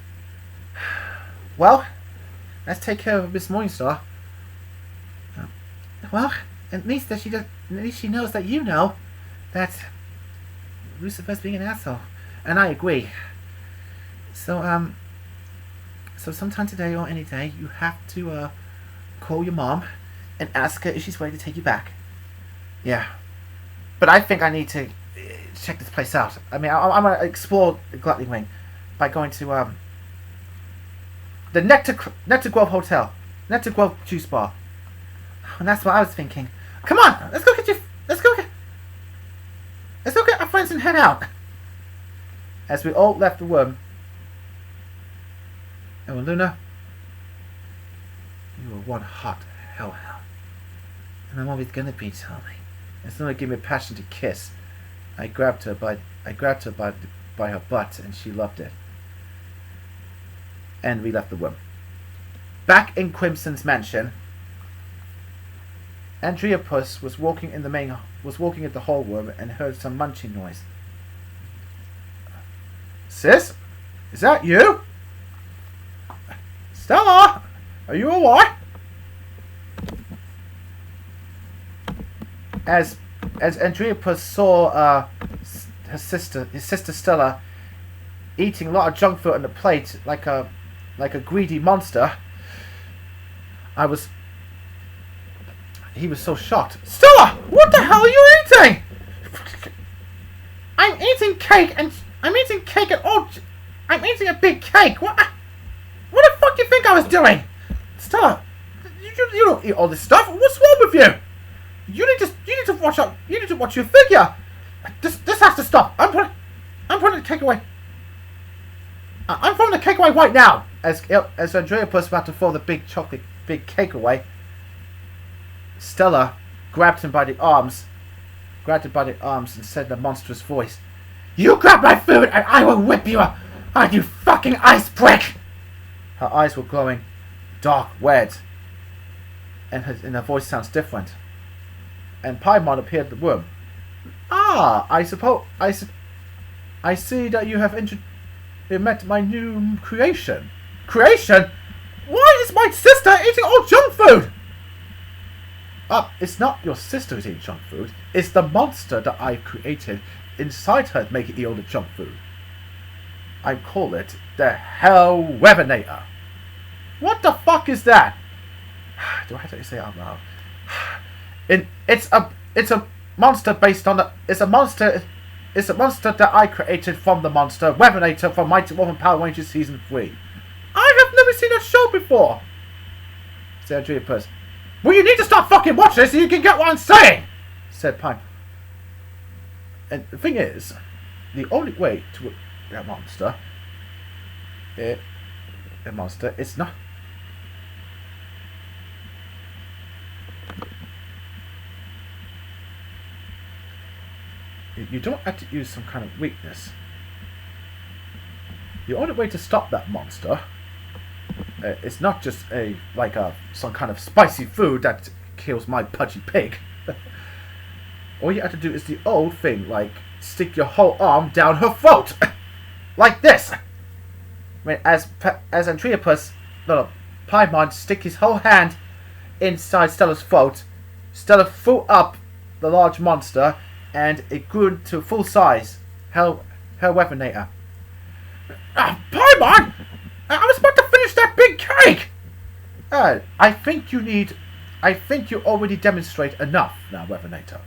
Well, let's take care of Miss Morningstar. Well, at least she knows that you know that Lucifer's being an asshole, and I agree. So sometime today or any day, you have to call your mom and ask her if she's ready to take you back. Yeah, but I think I need to check this place out. I mean, I'm gonna explore the Gluttony Wing by going to the Nectar Grove Hotel, Nectar Grove Juice Bar. And that's what I was thinking. Come on, let's go get our friends and head out. As we all left the room. Oh, Luna, you were one hot hellhound, and I'm always gonna be, Charlie. As Luna gave me a passionate kiss, I grabbed her by her butt, and she loved it. And we left the room. Back in Crimson's mansion, Andrea Puss was walking in the hall room and heard some munching noise. Sis, is that you? Stella, are you alright? As Andrea Puss saw his sister Stella eating a lot of junk food on the plate like a greedy monster, he was so shocked. Stella, what the hell are you eating? I'm eating cake and I'm eating a big cake. What the fuck do you think I was doing? Stella, you don't eat all this stuff. What's wrong with you? You need to watch out. You need to watch your figure. This has to stop. I'm putting the cake away. I'm throwing the cake away right now. As Andrea was about to throw the big cake away, Stella grabbed him by the arms and said in a monstrous voice, "You grab my food and I will whip you up, you fucking ice prick!" Her eyes were glowing dark red, and her voice sounds different. And Paimon appeared in the room. I see that you have met my new creation. Creation? Why is my sister eating all junk food? It's not your sister who's eating junk food. It's the monster that I've created inside her making eat all the junk food. I call it the HellRavenator. What the fuck is that? Do I have to say it out loud? It's a monster based on it's a monster that I created from the monster Ravenator from Mighty Morphin Power Rangers Season 3. I have never seen a show before, said Andrea Puss. Well, you need to stop fucking watching so you can get what I'm saying, said Pine. And the thing is, the only way to a monster, it's not. You don't have to use some kind of weakness. The only way to stop that monster, it's not just some kind of spicy food that kills my pudgy pig. All you have to do is the old thing, like stick your whole arm down her throat, like this. As Andreapus, Paimon stick his whole hand inside Stella's throat, Stella threw up the large monster, and it grew to full size. HellRavenator. Paimon! I was about to finish that big cake! I think you already demonstrate enough now, Ravenator.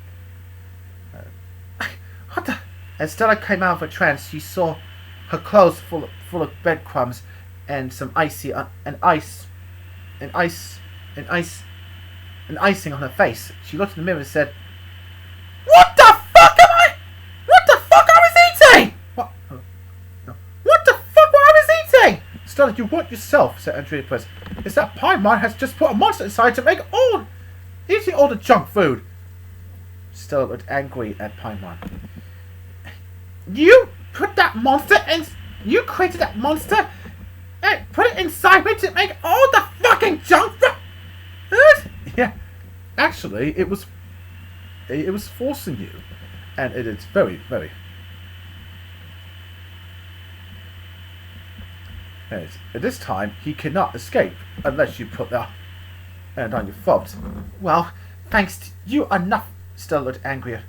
What the? As Stella came out of her trance, she saw her clothes full of breadcrumbs and some icing on her face. She looked in the mirror and said, What the fuck I was Stella, you weren't yourself, said Andreas. It's that Paimon has just put a monster inside to make eating all the junk food. Stella looked angry at Paimon. You put that monster in... You created that monster and put it inside me to make all the fucking junk food? Yeah. Actually, it was forcing you. And it is very, very... At this time, he cannot escape unless you put the hand on your thumbs. Well, thanks to you enough. Stella looked angrier.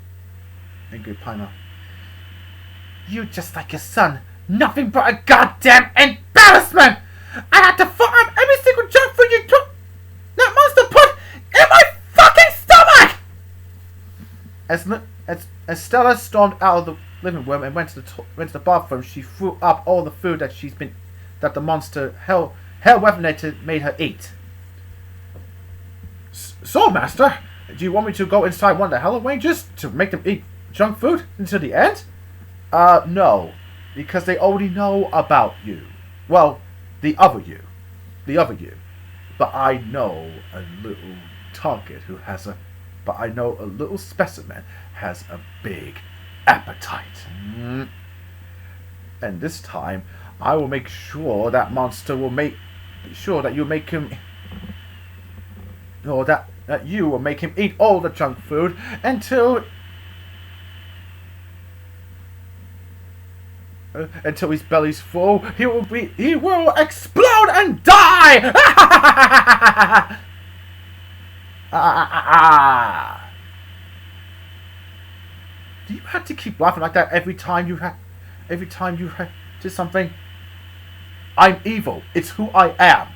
Angry Paimon. You just like your son. Nothing but a goddamn embarrassment! I had to fuck up every single junk food you took that monster put in my fucking stomach! As Stella stormed out of the living room and went to the bathroom, she threw up all the food that the monster Hellravenator made her eat. So, Master, do you want me to go inside one of the Hellrangers to make them eat junk food until the end? No, because they already know about you. Well, the other you. But I know a little target who has a... But I know a little specimen has a big appetite. And this time, I will make sure that monster will make sure that you make him, or that you will make him eat all the junk food until his belly's full. He will explode and die. Do you have to keep laughing like that every time you do something? I'm evil. It's who I am.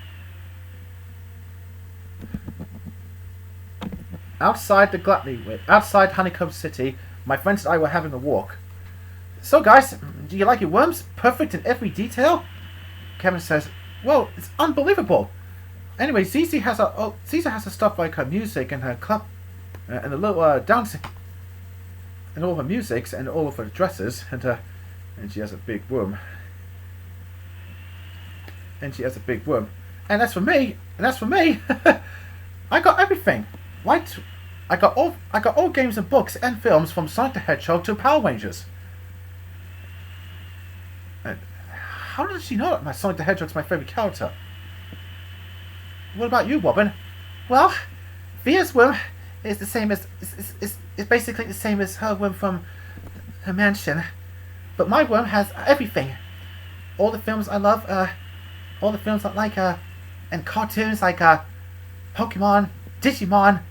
Outside Honeycomb City, my friends and I were having a walk. So guys, do you like your worms? Perfect in every detail? Kevin says, well, it's unbelievable. Anyway, Zizi has her stuff like her music and her club, and a little dancing, and all her musics and all of her dresses, and she has a big worm. And as for me, I got everything. Right? I got all games and books and films from Sonic the Hedgehog to Power Rangers. And how does she know that my Sonic the Hedgehog's my favorite character? What about you, Robin? Well, Via's worm is the same as is basically the same as her worm from her mansion, but my worm has everything. All the films I love, all the films I like, and cartoons like Pokemon, Digimon,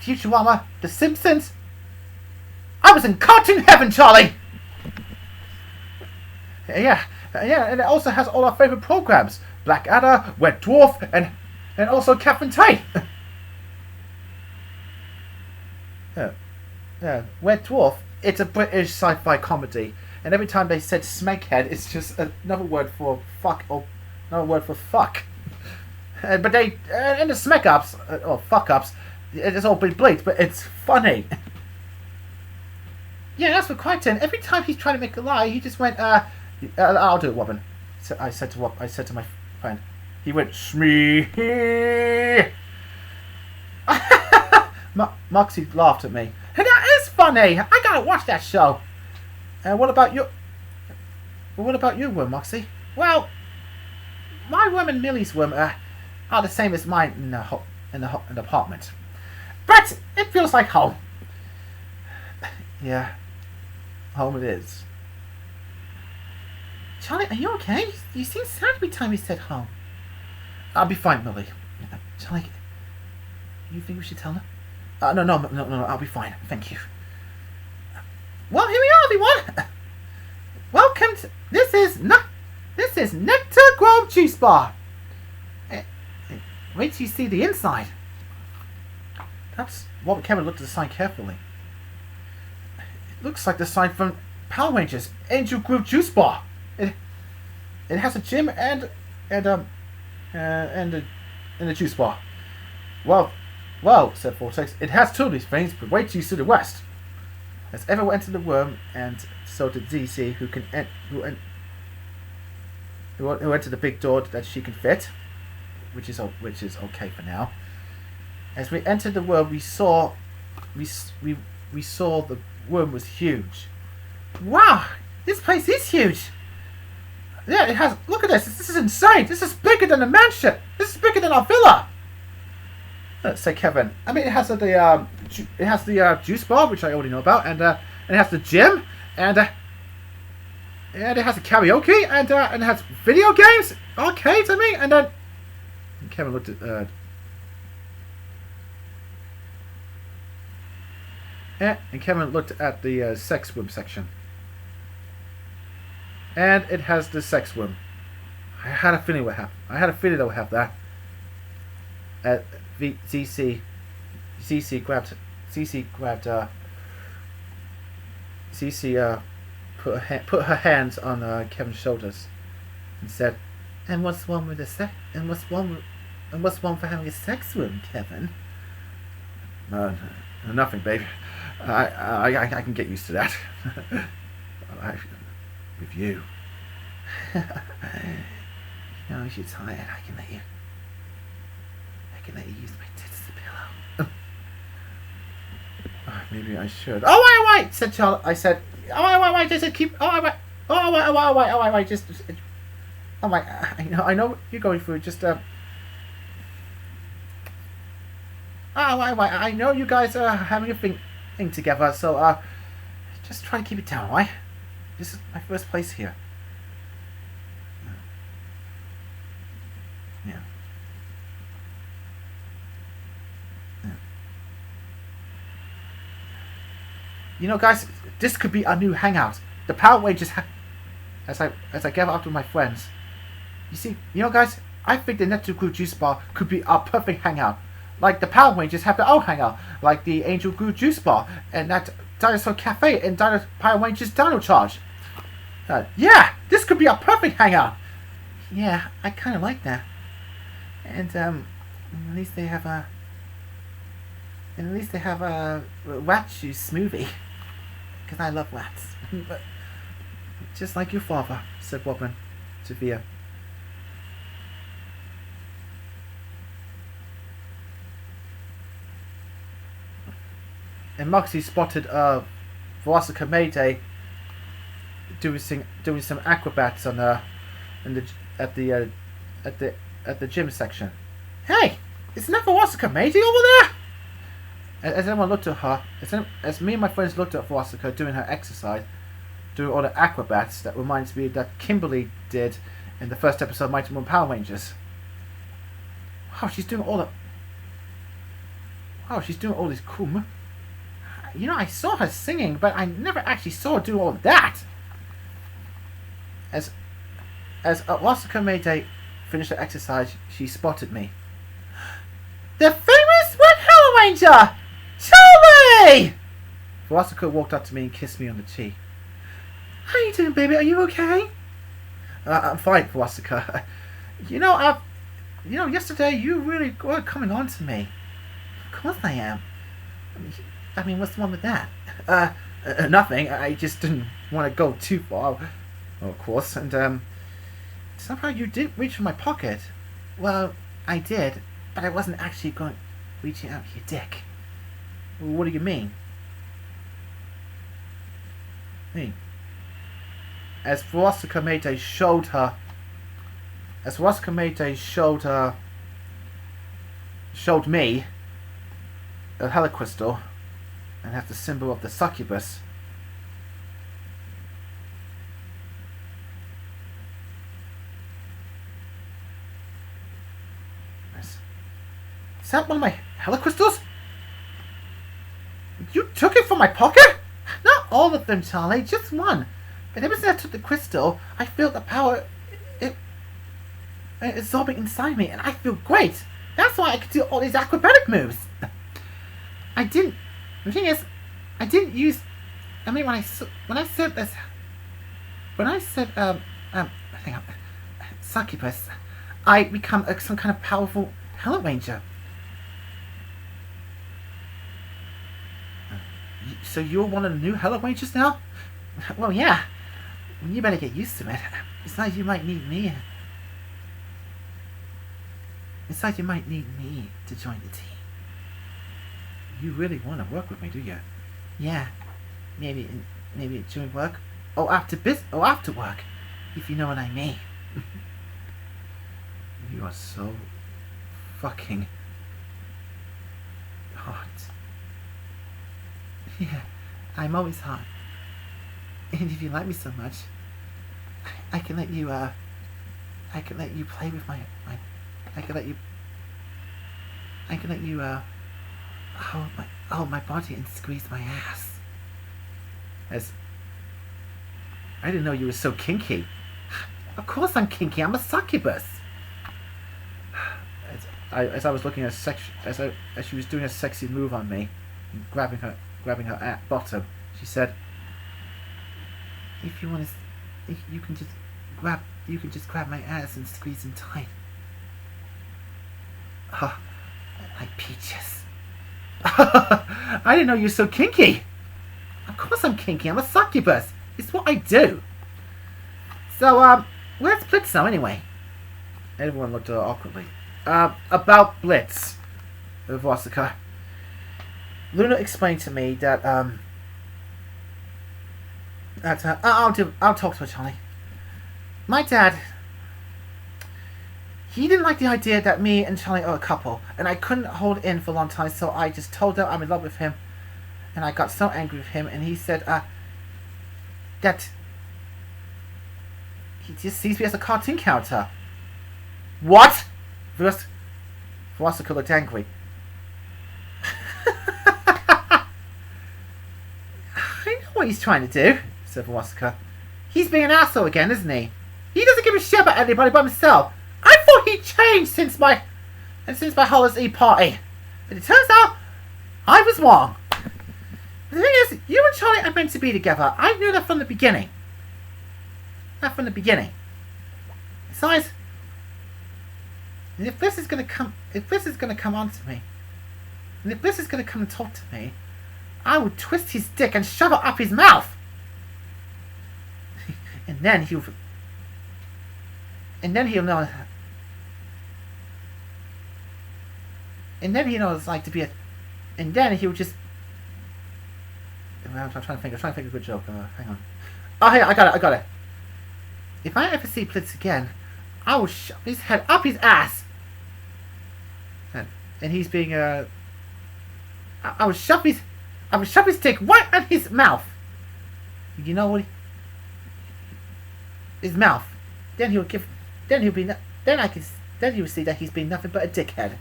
Futurama, The Simpsons. I was in cartoon heaven, Charlie. Yeah, and it also has all our favorite programs: Blackadder, Red Dwarf, and also Captain Tay. Yeah, Red Dwarf. It's a British sci-fi comedy, and every time they said Smeghead, it's just another word for fuck or another word for fuck. But they in the Smeg ups or fuck ups, it's all bleed, but it's funny. Yeah, that's for Crichton. Every time he's trying to make a lie, he just went, I'll do it, Robin. So I said to my friend. He went, Shmee. Moxie laughed at me. That is funny. I gotta watch that show. What about you? What about you, worm, Moxie? Well, my worm and Millie's worm are the same as mine in the apartment. But it feels like home. Yeah, home it is. Charlie, are you okay? You seem sad every time you said home. I'll be fine, Millie. Charlie, you think we should tell her? No, I'll be fine. Thank you. Well, here we are, everyone. Welcome to... This is Nectar Grove Juice Bar. Wait till you see the inside. That's... Robert Cameron looked at the sign carefully. It looks like the sign from Power Rangers, Angel Grove Juice Bar. It has a gym and a juice bar. Well, said Vortex, it has two of these things, but wait till you see the rest. As everyone entered the room, and so did ZC, who who entered the big door that she can fit, which is okay for now. As we entered the world, we saw the room was huge. Wow, this place is huge. Yeah, it has. Look at this. This is insane. This is bigger than a mansion. This is bigger than our villa. Said Kevin. I mean, it has the juice bar, which I already know about, and it has the gym, and it has a karaoke, and it has video games, arcades. I mean, and then Kevin looked at and Kevin looked at the sex room section, and it has the sex room. I had a feeling that would have that. CC put her hands on Kevin's shoulders and said, "And what's wrong with what's wrong for having a sex room, Kevin?" Nothing, baby. I can get used to that. With you. If you're tired, I can let you use my tits as a pillow. Maybe I should. Oh, wait, said Charlotte. I said, wait, I said keep. Wait, just. Oh, wait, I know what you're going through. Just, wait, I know you guys are having a thing together, so, just try to keep it down, right? This is my first place here. Yeah. You know, guys, this could be our new hangout. The Power Rangers as I gather up with my friends. You see, guys, I think the Netto Group Juice Bar could be our perfect hangout. Like the Power Rangers have their own hangout, like the Angel Group Juice Bar and that Dinosaur Cafe and Power Rangers Dino Charge. Yeah, this could be our perfect hangout. Yeah, I kind of like that. And at least they have a rat juice smoothie. Because I love rats. But just like your father, said Robin to Via. And Moxie spotted Veronica Mayday doing some acrobats on at the gym section. Hey, isn't that Veronica Mayday over there? As everyone looked at her, as me and my friends looked at Veronica doing her exercise, doing all the acrobats, that reminds me that Kimberly did in the first episode of Mighty Morphin Power Rangers. Wow, she's doing all these cool. I saw her singing, but I never actually saw her do all of that. As Veronica Mayday finished her exercise, she spotted me. The famous Red Hellaranger! Charlie! Veronica walked up to me and kissed me on the cheek. How you doing, baby? Are you okay? I'm fine, Veronica. Yesterday you really were coming on to me. Of course I am. I mean, what's wrong with that? Nothing. I just didn't want to go too far. Well, of course. And, somehow you didn't reach for my pocket. Well, I did, but I wasn't actually reaching out for your dick. What do you mean? As Veronica Mayday showed me a helicrystal and have the symbol of the succubus. Is that one of my helicrystals? You took it from my pocket? Not all of them, Charlie, just one. But ever since I took the crystal, I feel the power absorbing inside me, and I feel great. That's why I can do all these acrobatic moves. The thing is, I didn't use. I mean, when I said succubus, I become some kind of powerful Hellaranger. So you're one of the new Hellarangers now? Well, yeah. You better get used to it. Besides, you might need me. Besides, you might need me to join the team. You really want to work with me, do you? Yeah. Maybe during work. Or after work. If you know what I mean. You are so fucking hot. Yeah, I'm always hot. And if you like me so much, I can let you play with my hold my body and squeeze my ass. I didn't know you were so kinky. Of course I'm kinky. I'm a succubus. As I was looking at as she was doing a sexy move on me, and grabbing her bottom, she said, "If you want to, you can just grab my ass and squeeze him tight. Oh, like peaches." I didn't know you were so kinky. Of course I'm kinky. I'm a succubus. It's what I do. So, where's Blitz now anyway? Everyone looked at her awkwardly. About Blitz, Vosika. Luna explained to me that, I'll talk to her, Charlie. My dad, he didn't like the idea that me and Charlie are a couple, and I couldn't hold in for a long time, so I just told her I'm in love with him, and I got so angry with him, and he said, that he just sees me as a cartoon character. What? Vosika looked angry. I know what he's trying to do, said Vosika. He's being an asshole again, isn't he? He doesn't give a shit about anybody but himself. I thought he changed since my Holiday Eve party. But it turns out I was wrong. The thing is, you and Charlie are meant to be together. I knew that from the beginning. Besides, if Bliss is gonna come on to me, and if Bliss is gonna come and talk to me, I would twist his dick and shove it up his mouth. and then he'll know. And then he knows like to be a. And then he'll just. I'm trying to think of a good joke. Hang on. Oh, hey, I got it. If I ever see Blitz again, I will shove his head up his ass. And he's being I would shove his dick right in his mouth. You know what? His mouth. Then he'll see that he's been nothing but a dickhead.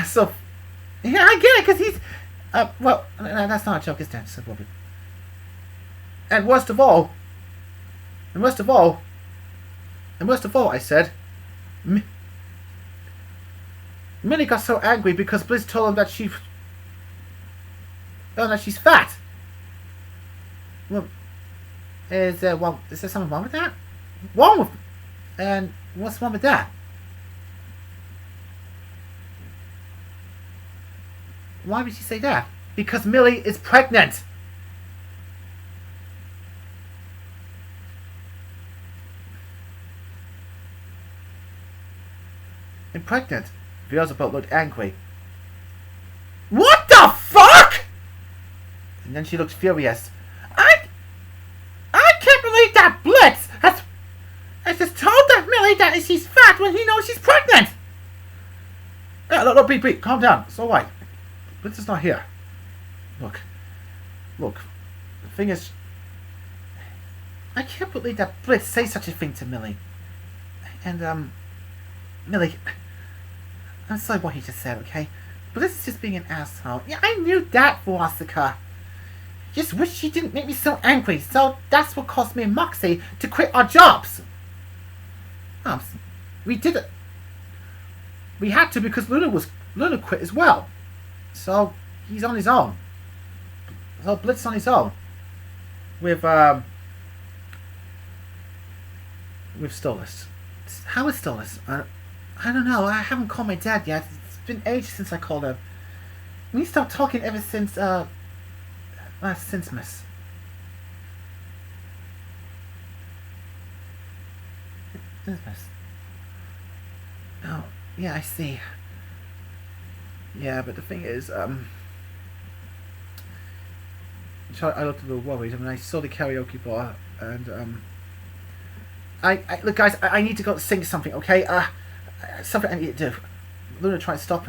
So, yeah, I get it, because he's, well, that's not a joke, is that? Said Robin. And worst of all, I said, Millie got so angry because Bliss told him that she's fat. Well, is there something wrong with that? And what's wrong with that? Why would she say that? Because Millie is pregnant. And pregnant. VivziePop looked angry. What the fuck? And then she looked furious. I can't believe that Blitz has just told that Millie that she's fat when he knows she's pregnant. Yeah, look, Pete, calm down. It's alright. Blitz is not here. Look. The thing is, I can't believe that Blitz says such a thing to Millie. And, Millie, I'm sorry what he just said, okay? Blitz is just being an asshole. Yeah, I knew that, Vosika. Just wish she didn't make me so angry, so that's what caused me and Moxie to quit our jobs. We did it. We had to because Luna quit as well. So he's on his own. So Blitz on his own. With Stolas. How is Stolas? I don't know. I haven't called my dad yet. It's been ages since I called him. We stopped talking ever since last Miss. Elizabeth. Oh, yeah, I see. Yeah, but the thing is, I looked a little worried. I mean, I saw the karaoke bar, and I look, guys. I need to go sing something. Okay, something I need to do. Luna tried to stop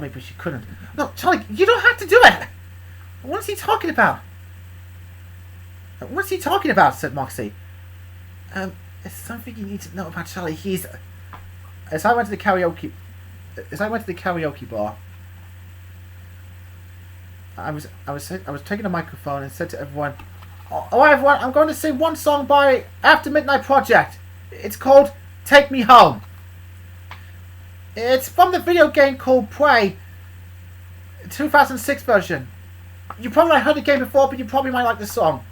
me, but she couldn't. No, Charlie, you don't have to do it. What is he talking about? What's he talking about? Said Moxie. There's something you need to know about Charlie. As I went to the karaoke bar, I was taking a microphone and said to everyone, "Oh, everyone, I'm going to sing one song by After Midnight Project. It's called Take Me Home. It's from the video game called Prey, 2006 version. You probably heard the game before, but you probably might like the song."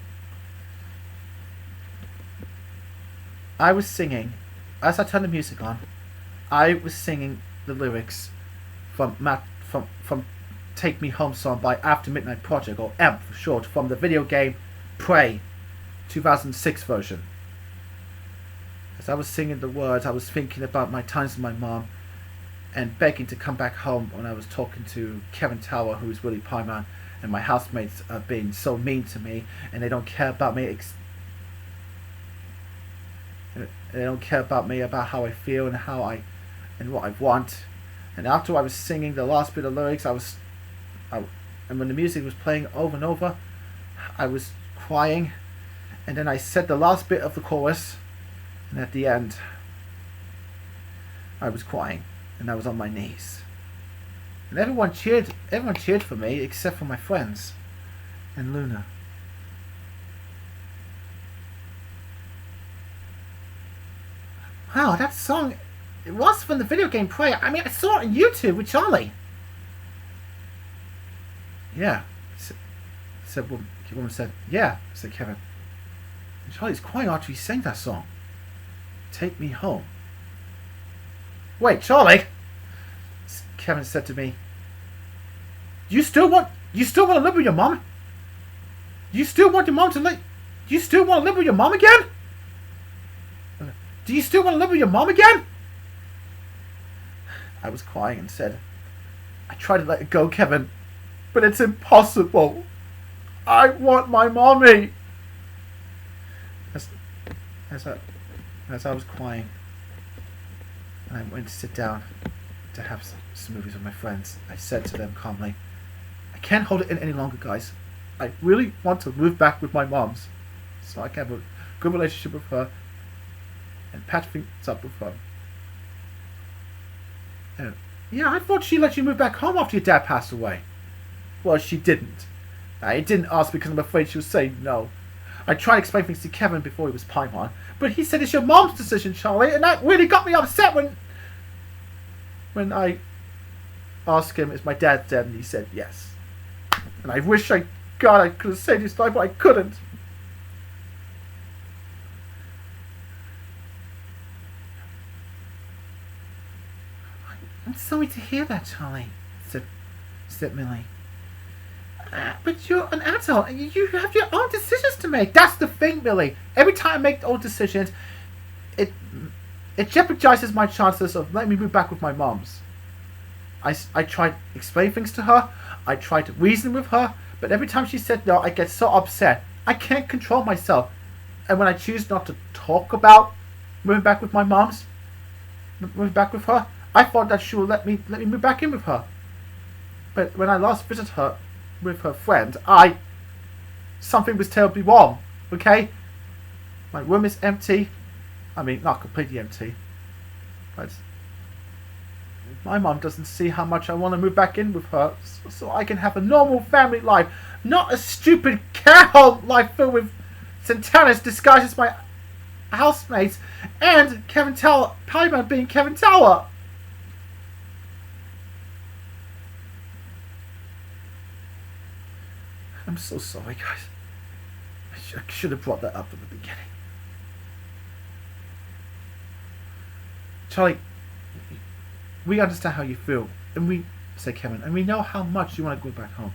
I was singing, as I turned the music on, I was singing the lyrics from Take Me Home song by After Midnight Project, or AMP for short, from the video game Prey, 2006 version. As I was singing the words, I was thinking about my times with my mom and begging to come back home when I was talking to Kevin Tower, who is Willie Pieman, and my housemates are being so mean to me, and they don't care about me. They don't care about me, about how I feel and what I want. And after I was singing the last bit of lyrics, and when the music was playing over and over, I was crying. And then I said the last bit of the chorus, and at the end, I was crying, and I was on my knees. And everyone cheered for me, except for my friends and Luna. Wow, that song, it was from the video game Prey. I mean, I saw it on YouTube with Charlie. Yeah, woman said, yeah, said Kevin. And Charlie's crying after he sang that song. Take Me Home. Wait, Charlie, Kevin said to me, you still want to live with your mom? You still want to live with your mom again? Do you still want to live with your mom again? I was crying and said, I tried to let it go, Kevin, but it's impossible. I want my mommy. As I was crying, and I went to sit down to have some movies with my friends, I said to them calmly, I can't hold it in any longer, guys. I really want to move back with my moms, so I can have a good relationship with her and patch things up with her. Yeah, I thought she let you move back home after your dad passed away. Well, she didn't. I didn't ask because I'm afraid she would say no. I tried to explain things to Kevin before he was Paimon, but he said it's your mom's decision, Charlie, and that really got me upset when I asked him, is my dad dead? And he said yes. And I wish I could have saved his life, but I couldn't. I'm sorry to hear that, Charlie, said Millie. But you're an adult, and you have your own decisions to make. That's the thing, Millie. Every time I make own decisions, it jeopardizes my chances of letting me move back with my moms. I tried to explain things to her. I tried to reason with her, but every time she said no, I get so upset. I can't control myself. And when I choose not to talk about moving back with my moms, moving back with her, I thought that she would let me move back in with her. But when I last visited her with her friend, something was terribly wrong. Okay? My room is empty. I mean, not completely empty. But my mom doesn't see how much I want to move back in with her so I can have a normal family life. Not a stupid care home life filled with Satanists disguised as my housemates and Kevin Tower, Paimon being Kevin Tower. I'm so sorry, guys. I should have brought that up at the beginning. Charlie, we understand how you feel, and we, said Kevin, and we know how much you want to go back home.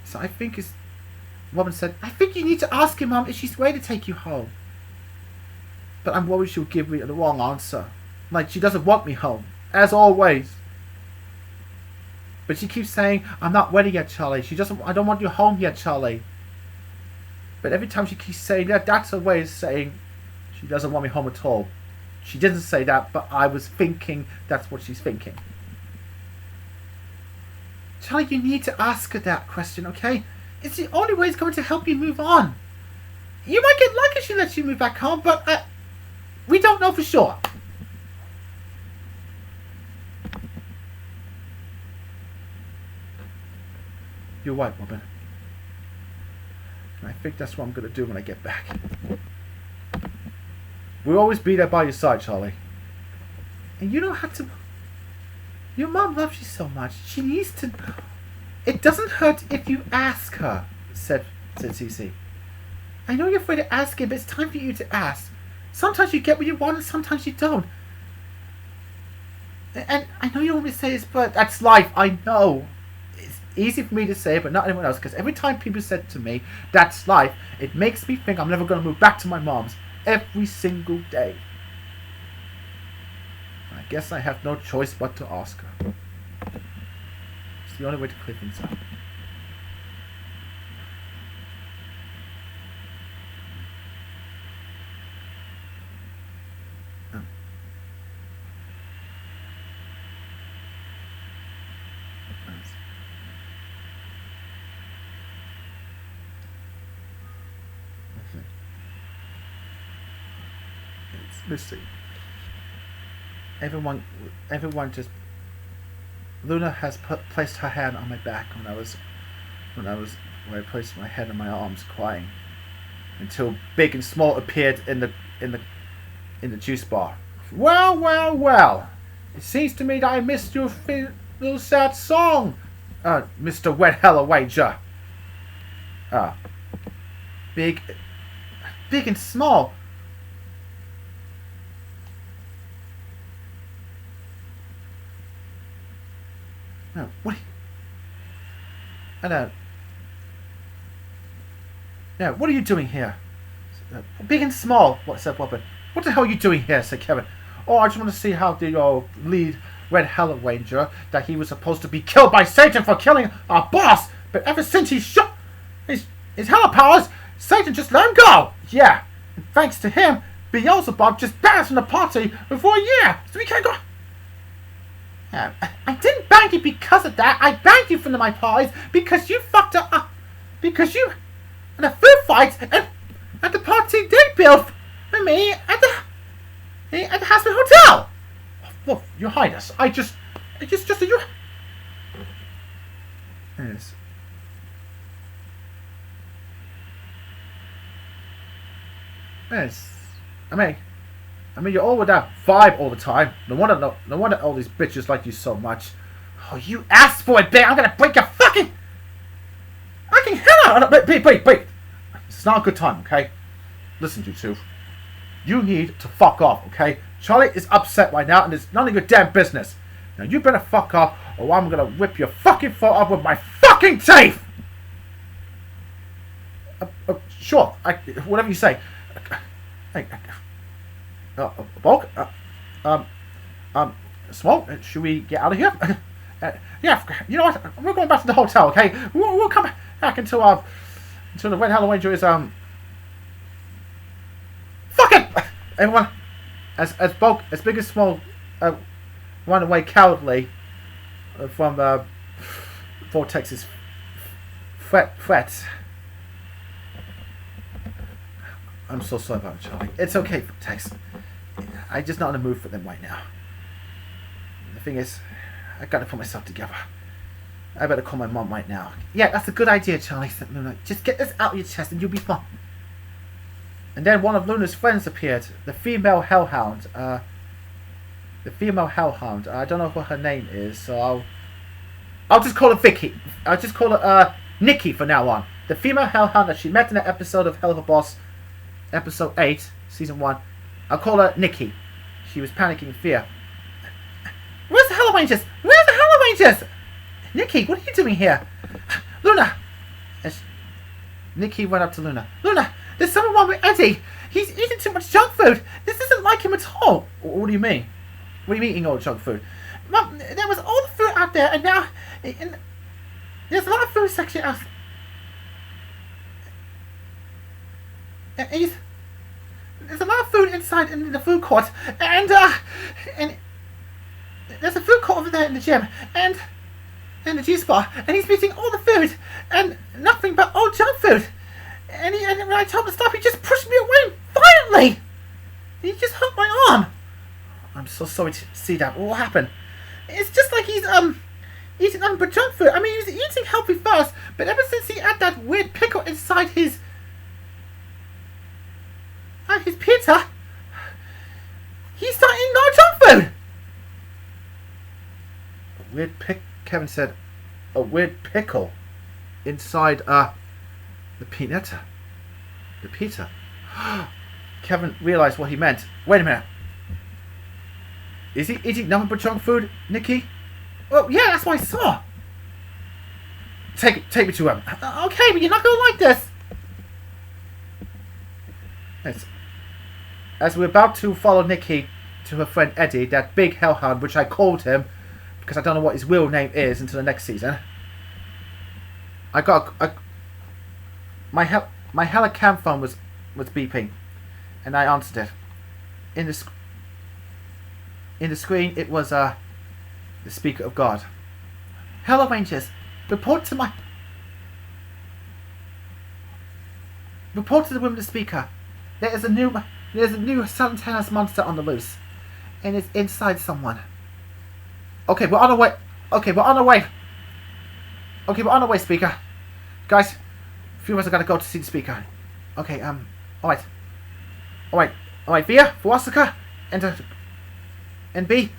So I think Robin said, I think you need to ask your mom if she's ready to take you home. But I'm worried she'll give me the wrong answer. Like she doesn't want me home. As always. But she keeps saying, I'm not ready yet, Charlie. I don't want you home yet, Charlie. But every time she keeps saying that, that's her way of saying she doesn't want me home at all. She didn't say that, but I was thinking that's what she's thinking. Charlie, you need to ask her that question, okay? It's the only way it's going to help you move on. You might get lucky if she lets you move back home, but we don't know for sure. You're right, Robin. And I think that's what I'm going to do when I get back. We'll always be there by your side, Charlie. And you don't have to... Your mom loves you so much. She needs to... It doesn't hurt if you ask her, said Cece. I know you're afraid to ask him, but it's time for you to ask. Sometimes you get what you want and sometimes you don't. And I know you don't want me to say this, but that's life, I know. It's easy for me to say, but not anyone else, because every time people said to me, that's life, it makes me think I'm never going to move back to my mom's every single day. I guess I have no choice but to ask her. It's the only way to clear things up. Missing. Everyone just. Luna has placed her hand on my back when I placed my head in my arms, crying, until Big and Small appeared in the juice bar. Well. It seems to me that I missed your little sad song, Mr. Wet Hellaranger. Big and Small. No, what? No, what are you doing here? Big and Small, said Robin. What the hell are you doing here? Said Kevin. Oh, I just want to see how the lead Red Hellaranger that he was supposed to be killed by Satan for killing our boss, but ever since he shot his hella powers, Satan just let him go. Yeah, and thanks to him, Beelzebub just banned us from the party for a year, so we can't go. I didn't ban you because of that. I banned you from my parties because you fucked up. Because you and the food fights and at the party they built for me at the Hazbin Hotel. Look, Your Highness, just you. Yes. Yes. I mean, you're all with that vibe all the time. No wonder all these bitches like you so much. Oh, you asked for it, babe. I'm gonna break your fucking hell out. Wait. It's not a good time, okay? Listen, you two. You need to fuck off, okay? Charlie is upset right now, and it's none of your damn business. Now you better fuck off, or I'm gonna whip your fucking foot off with my fucking teeth. Sure. Whatever you say. Bulk? Smoke? Should we get out of here? Yeah, you know what? We're going back to the hotel, okay? We'll come back until the Red Hellaranger is, Fuck it! Everyone, as Bulk, as Big as Small, run away cowardly from, Vortex's threat. I'm so sorry about it, Charlie. It's okay, Vortex. I'm just not in the mood for them right now. The thing is, I gotta put myself together. I better call my mom right now. Yeah, that's a good idea, Charlie, said Luna. Just get this out of your chest and you'll be fine. And then one of Luna's friends appeared. The female hellhound. I don't know what her name is, so I'll just call her Vicky. I'll just call her Nikki from now on. The female hellhound that she met in an episode of Helluva Boss, episode 8, season 1. I'll call her Nikki. She was panicking in fear. Where's the Hellarangers? Where's the Hellarangers? Nikki, what are you doing here? Luna! Nikki went up to Luna. Luna, there's someone wrong with Eddie. He's eating too much junk food. This isn't like him at all. What do you mean? What do you mean eating all the junk food? Mum, there was all the food out there, and now there's a lot of food section out. There's a lot of food inside in the food court, and there's a food court over there in the gym, and in the juice bar, and he's eating all the food, and nothing but all junk food. And when I told him to stop, he just pushed me away violently. He just hurt my arm. I'm so sorry to see that. What happened? It's just like he's eating nothing but junk food. I mean, he was eating healthy first, but ever since he had that weird pickle inside his pizza, he started eating all junk food. A weird pick. Kevin said, a weird pickle inside the Pita. The Pita. Kevin realized what he meant. Wait a minute. Is he eating nothing but junk food, Nikki? Well, yeah, that's what I saw. Take me to him. Okay, but you're not gonna like this. As we're about to follow Nikki to her friend Eddie, that big hellhound, which I called him because I don't know what his real name is until the next season. My Hellacam phone was beeping, and I answered it. In the screen, it was the speaker of God. Hellrangers, report to the woman speaker. There's a new Satanist monster on the loose, and it's inside someone. Okay, we're on our way. Okay, we're on our way, speaker. Guys, a few of us are gonna go to see the speaker. Okay, alright, Via, Fuasaka, and B,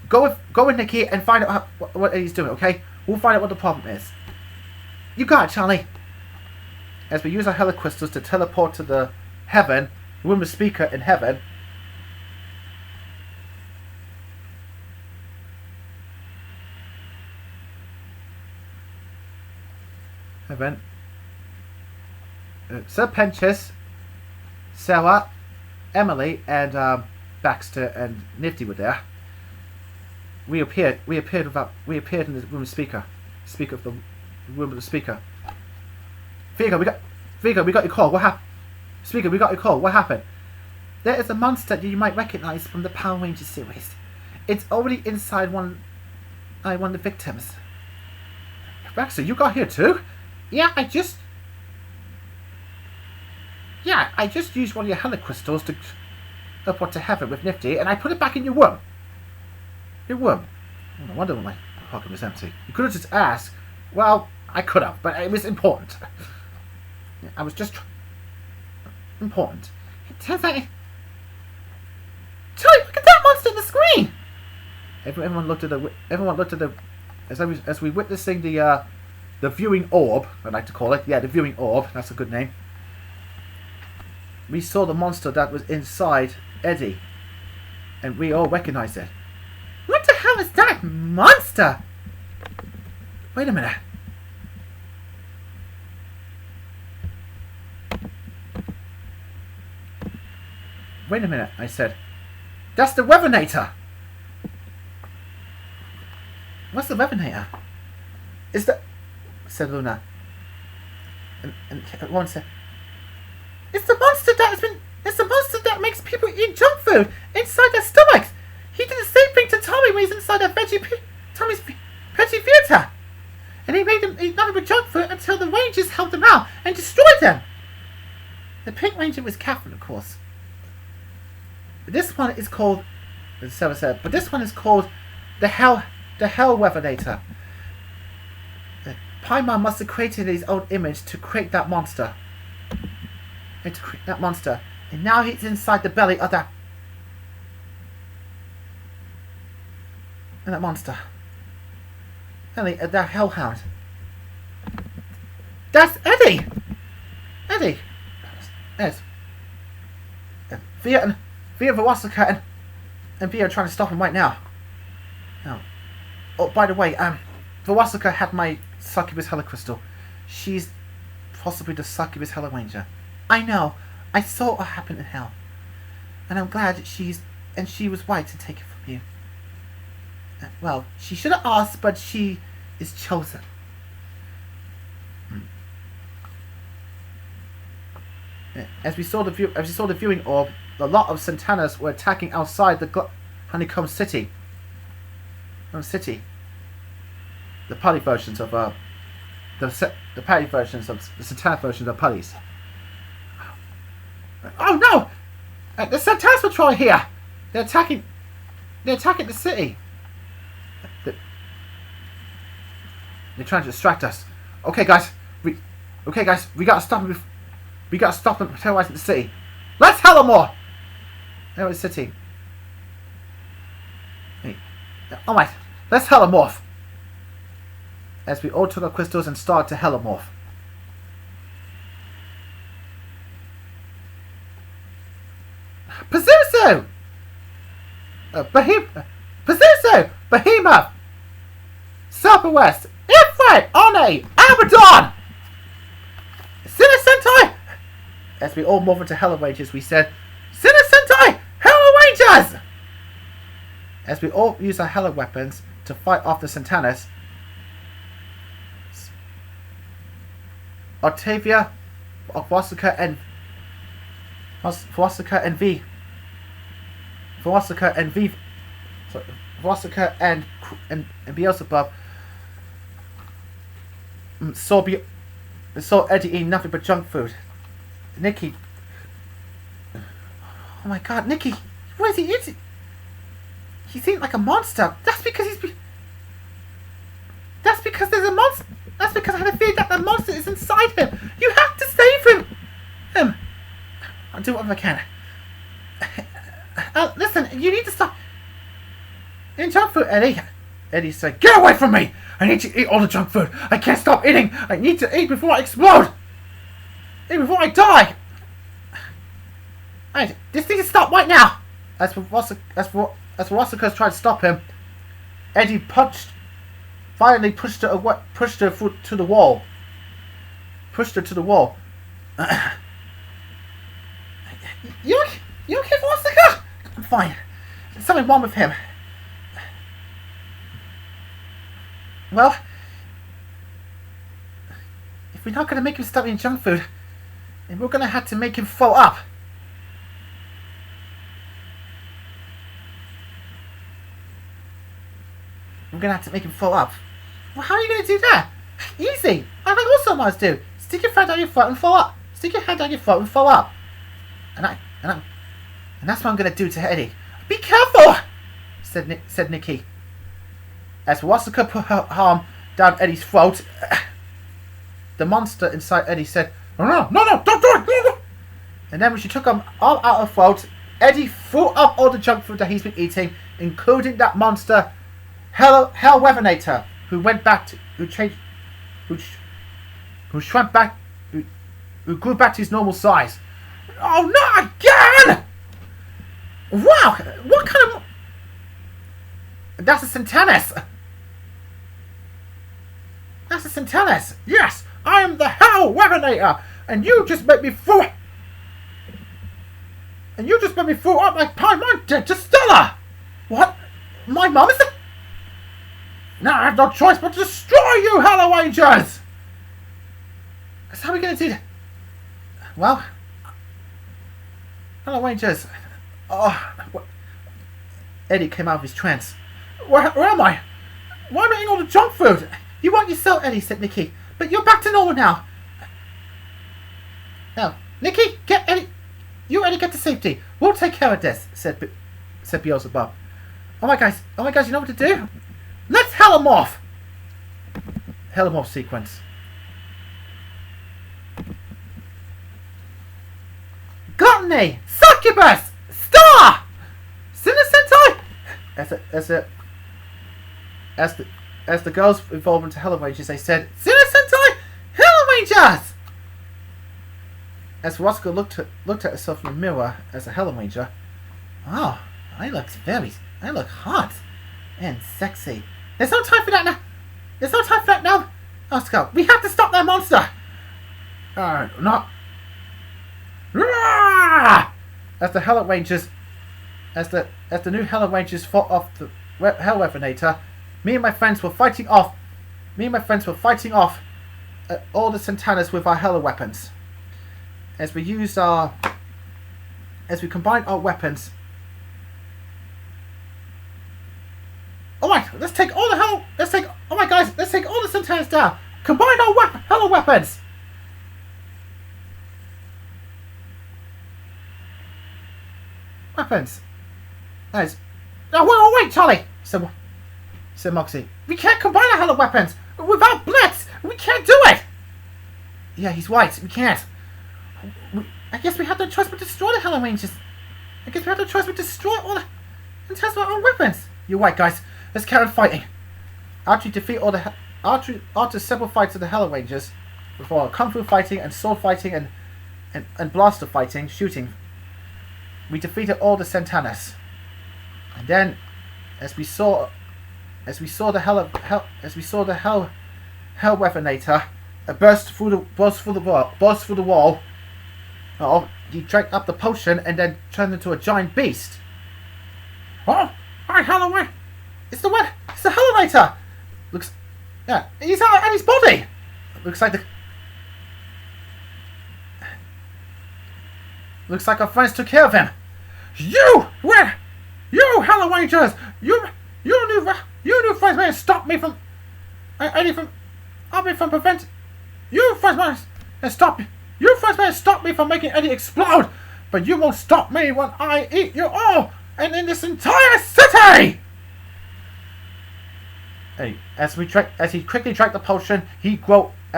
go with Nikki and find out what he's doing, okay? We'll find out what the problem is. You got it, Charlie. As we use our hella crystals to teleport to the heaven, the woman speaker in heaven. Heaven. Serpentius, Sarah, Emily, and Baxter and Nifty were there. We appeared in the room of speaker of the room of the speaker. Vigo, we got your call. What happened? Speaker, we got your call. What happened? There is a monster that you might recognize from the Power Rangers series. It's already inside one of the victims. Baxter, you got here too? Yeah, I just used one of your hella crystals to teleport to heaven with Nifty, and I put it back in your room. Your room. Oh, no wonder my pocket was empty. You could have just asked. Well, I could have, but it was important. I was just important. It turns out. Charlie, look at that monster on the screen. Everyone looked at the. As we witnessing the viewing orb, I like to call it. Yeah, the viewing orb. That's a good name. We saw the monster that was inside Eddie, and we all recognized it. What the hell is that monster? Wait a minute. Wait a minute, I said. That's the Ravenator! What's the Ravenator? Is that... said Luna. And one said... It's the monster that makes people eat junk food inside their stomachs! He did the same thing to Tommy when he's inside Tommy's veggie theater! And he made him eat nothing but junk food until the Rangers helped him out and destroyed him! The Pink Ranger was Catherine, of course. This one is called, as Sarah said, but this one is called the Hellravenator. Paimon must have created his own image to create that monster. And now he's inside the belly of that monster. That hellhound. That's Eddie! Yes. Via Vawasaka and Via are trying to stop him right now. Oh, by the way, Vawasaka had my Succubus Hella Crystal. She's possibly the Succubus Hellaranger. I know. I saw what happened in hell. And I'm glad she was right to take it from you. Well, she should have asked, but she is chosen. As we saw the viewing orb, a lot of Satanas were attacking outside the Honeycomb City. The party versions of the party versions of the Satana versions of putties. Oh no! The Satanas patrol here. They're attacking the city. They're trying to distract us. Okay, guys, we gotta stop them. We gotta stop them terrorizing the city. Let's hell them more. There is the city. Hey. Alright, let's Hellamorph. As we all took our crystals and started to Hellamorph. Pazuzu! Pazuzu! Behemoth! Southwest! Ifrit! One! Abaddon! Sinner Sentai! As we all moved into Hellarangers, we said, Sinner Sentai! Hellarangers! As we all used our Hella weapons to fight off the Satanist, Octavia, Vosika and Beelzebub saw Eddie eating nothing but junk food. Nikki, oh my God, Nikki, what is he eating? He's eating like a monster. That's because there's a monster. That's because I had a feeling that the monster is inside him. You have to save him. I'll do whatever I can. Listen, you need to stop eating junk food, Eddie. Eddie said, "Get away from me! I need to eat all the junk food. I can't stop eating. I need to eat before I explode. Eat before I die. This needs to stop right now." As for Rosika's tried to stop him, Eddie finally pushed her to the wall. Pushed her to the wall. You okay, Rosika? I'm fine. There's something wrong with him. Well, if we're not going to make him stop eating junk food, then we're going to have to make him throw up. We're going to have to make him throw up. Well, how are you going to do that? Easy. Like all someones do. Stick your hand down your throat and throw up. Stick your hand down your throat and throw up. And that's what I'm going to do to Eddie. Be careful, said Nikki. As Wasaka put her arm down Eddie's throat, the monster inside Eddie said, No, don't do it! And then when she took her arm out of her throat, Eddie threw up all the junk food that he's been eating, including that monster, HellRavenator, who grew back to his normal size. Oh, not again! Wow, what kind of... That's a Satanist! That's a Satanist! Yes, I am the HellRavenator, and you just made me throw it! And you just made me throw up my dead to Stella! What? My mum is... Now I have no choice but to destroy you, Hellrangers! So how are we going to do that? Well... Hellrangers... Oh... Eddie came out of his trance. Where am I? Why am I eating all the junk food? You want yourself, Eddie, said Nikki. But you're back to normal now. Now, Nikki, get Eddie... You, Eddie, get to safety. We'll take care of this, said Beelzebub. Oh my guys, you know what to do? Let's Hellamorph! Hellamorph sequence. Gluttony! Succubus! Star! Sinner Sentai! As the girls evolved into Hellarangers, they said, Sinner Sentai! Hellarangers! As Roscoe looked at herself in the mirror as a Hellaranger, oh, I look hot and sexy. There's no time for that now. Oscar, we have to stop that monster. As the Hellarangers, as the new Hellarangers fought off the HellRavenator, me and my friends were fighting off all the Satanis with our Hella weapons. As we combined our weapons. Alright, let's take all the let's take all the Satanis down. Combine our Hella weapons. Weapons. Nice. No, wait, Charlie! said Moxie. We can't combine our Hella weapons! Without Blitz! We can't do it! Yeah, he's right. We can't. I guess we have no choice but to destroy the Hellarangers. I guess we have no choice but to destroy all the... and test our own weapons. You're right, guys. Let's carry on fighting. After you defeat all the... After several fights of the Hellarangers, before kung fu fighting and sword fighting and blaster fighting, shooting, we defeated all the Satanist. And then, as we saw the Hellravenator burst through the wall. Oh, he drank up the potion and then turned into a giant beast. Oh, hi, Hellaway! It's the Hellaravenator. Yeah, he's out of his body. Looks like our friends took care of him. You Hellarangers! You new friends may stop me from prevent. You friends may stop me from making Eddie explode, but you won't stop me when I eat you all and in this entire city. Hey, as he quickly drank the potion, as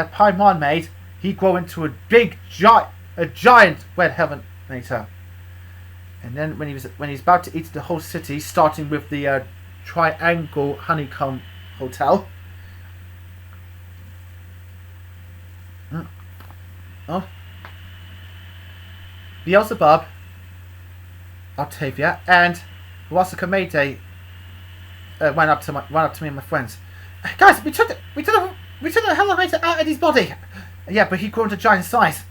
Paimon made, he grew into a giant red Helluvator. And then when he's about to eat the whole city, starting with the Triangle Honeycomb Hotel. Oh, Beelzebub, Octavia, and Wasaka Mayday went up to me and my friends. Guys, we took the Helluvator out of his body. Yeah, but he grew into giant size.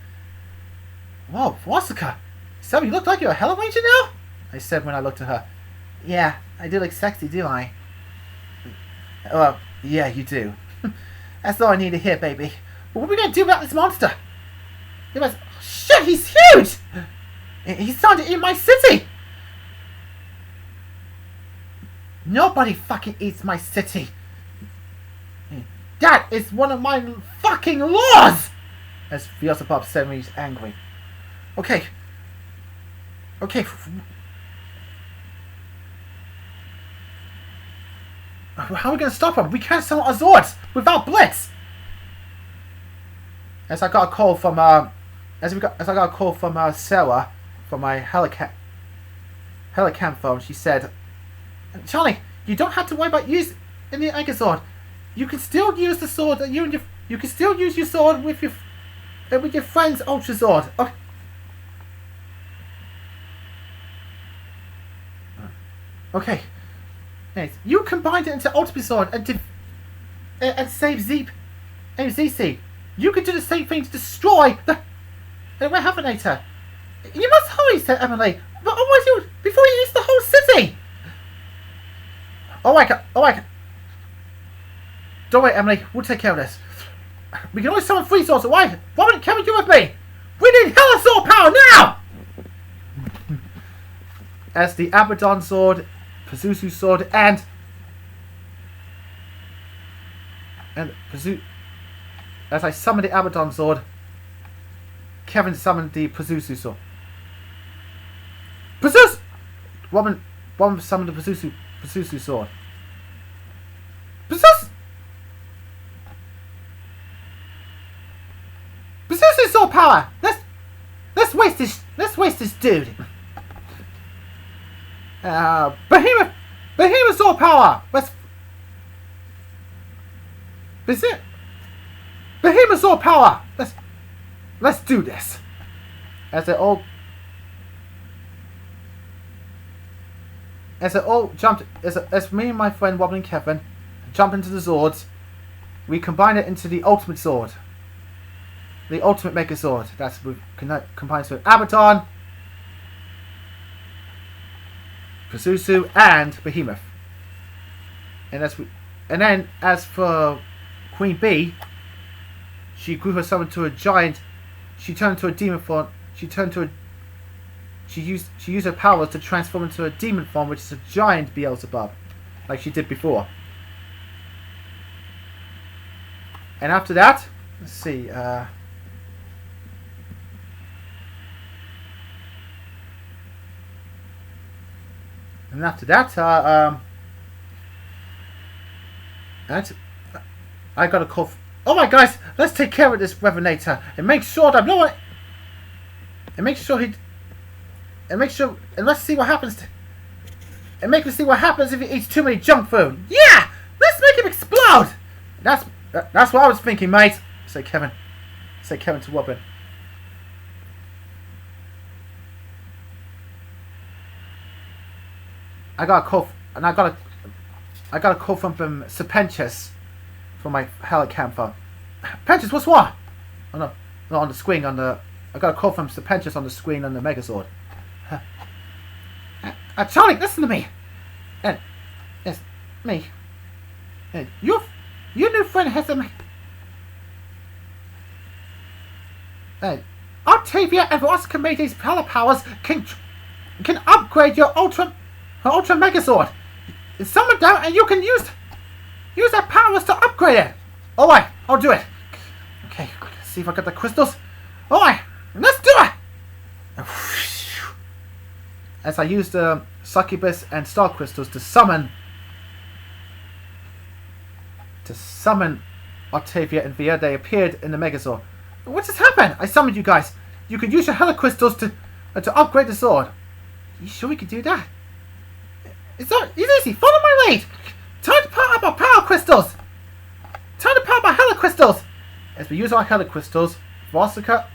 Whoa, Wasaka, so you look like you're a Hellaranger now? I said when I looked at her. Yeah, I do look sexy, do I? Well, yeah, you do. That's all I need to hear, baby. But what are we going to do about this monster? Shit, he's huge! He's starting to eat my city! Nobody fucking eats my city. That is one of my fucking laws! As VivziePop said when he's angry. Okay. How are we going to stop him? We can't sell our Zords without Blitz! As I got a call from Sarah from my Helicam phone, she said, Charlie, you don't have to worry about using the Megazord. You can still use the sword that you can still use your sword with your friend's Ultra Zord. Okay. Okay. Nice. You combined it into Ultimate Sword and save ZC. You could do the same thing to destroy the Ravenator. You must hurry, said Emily. But otherwise before you eats the whole city. Oh my god. Don't worry, Emily. We'll take care of this. We can only summon 3 swords, alright? Robin, come with you with me. We need Hella Sword power now! As the Abaddon Sword, Pazuzu Sword, and as I summoned the Abaddon Sword, Kevin summoned the Pazuzu Sword. Robin summoned the Pazuzu Sword. Pazuzu Sword power! Let's waste this dude. Behemoth Sword power! Behemoth Sword power! Let's do this. As me and my friend Robin and Kevin jump into the Zords, we combine it into the Ultimate Sword. the ultimate Megazord. That's with combines with Abaddon, Pazuzu, and Behemoth. And then as for Queen Bee, she grew herself into a giant. She turned into a demon form. She used her powers to transform into a demon form, which is a giant Beelzebub, like she did before. And after that, let's see. And after that, I got a call. Oh my guys, let's take care of this Ravenator and make sure that no one. And make sure and let's see what happens. And make him see what happens if he eats too many junk food. Yeah, let's make him explode. That's what I was thinking, mate. Say Kevin to Robin. I got a call, and I got a call from Serpentius from my Hell camper. Serpentius, what's what? Oh no, not on the screen. I got a call from Serpentius on the screen on the Megazord. Charlie, listen to me. And yes, me. And your new friend has a. Octavia and Oscar Mayde's power powers can upgrade your Ultra Megazord. Summon down and you can use that powers to upgrade it. Alright, I'll do it. Okay, let's see if I got the crystals. Alright, let's do it. As I used the succubus and star crystals to summon Octavia and Via, they appeared in the Megazord. What just happened? I summoned you guys. You can use your Hella crystals to upgrade the sword. You sure we could do that? It's easy. Follow my lead. Time to power up our power crystals. Time to power up our Hella crystals. As we use our Hella crystals, Vorosika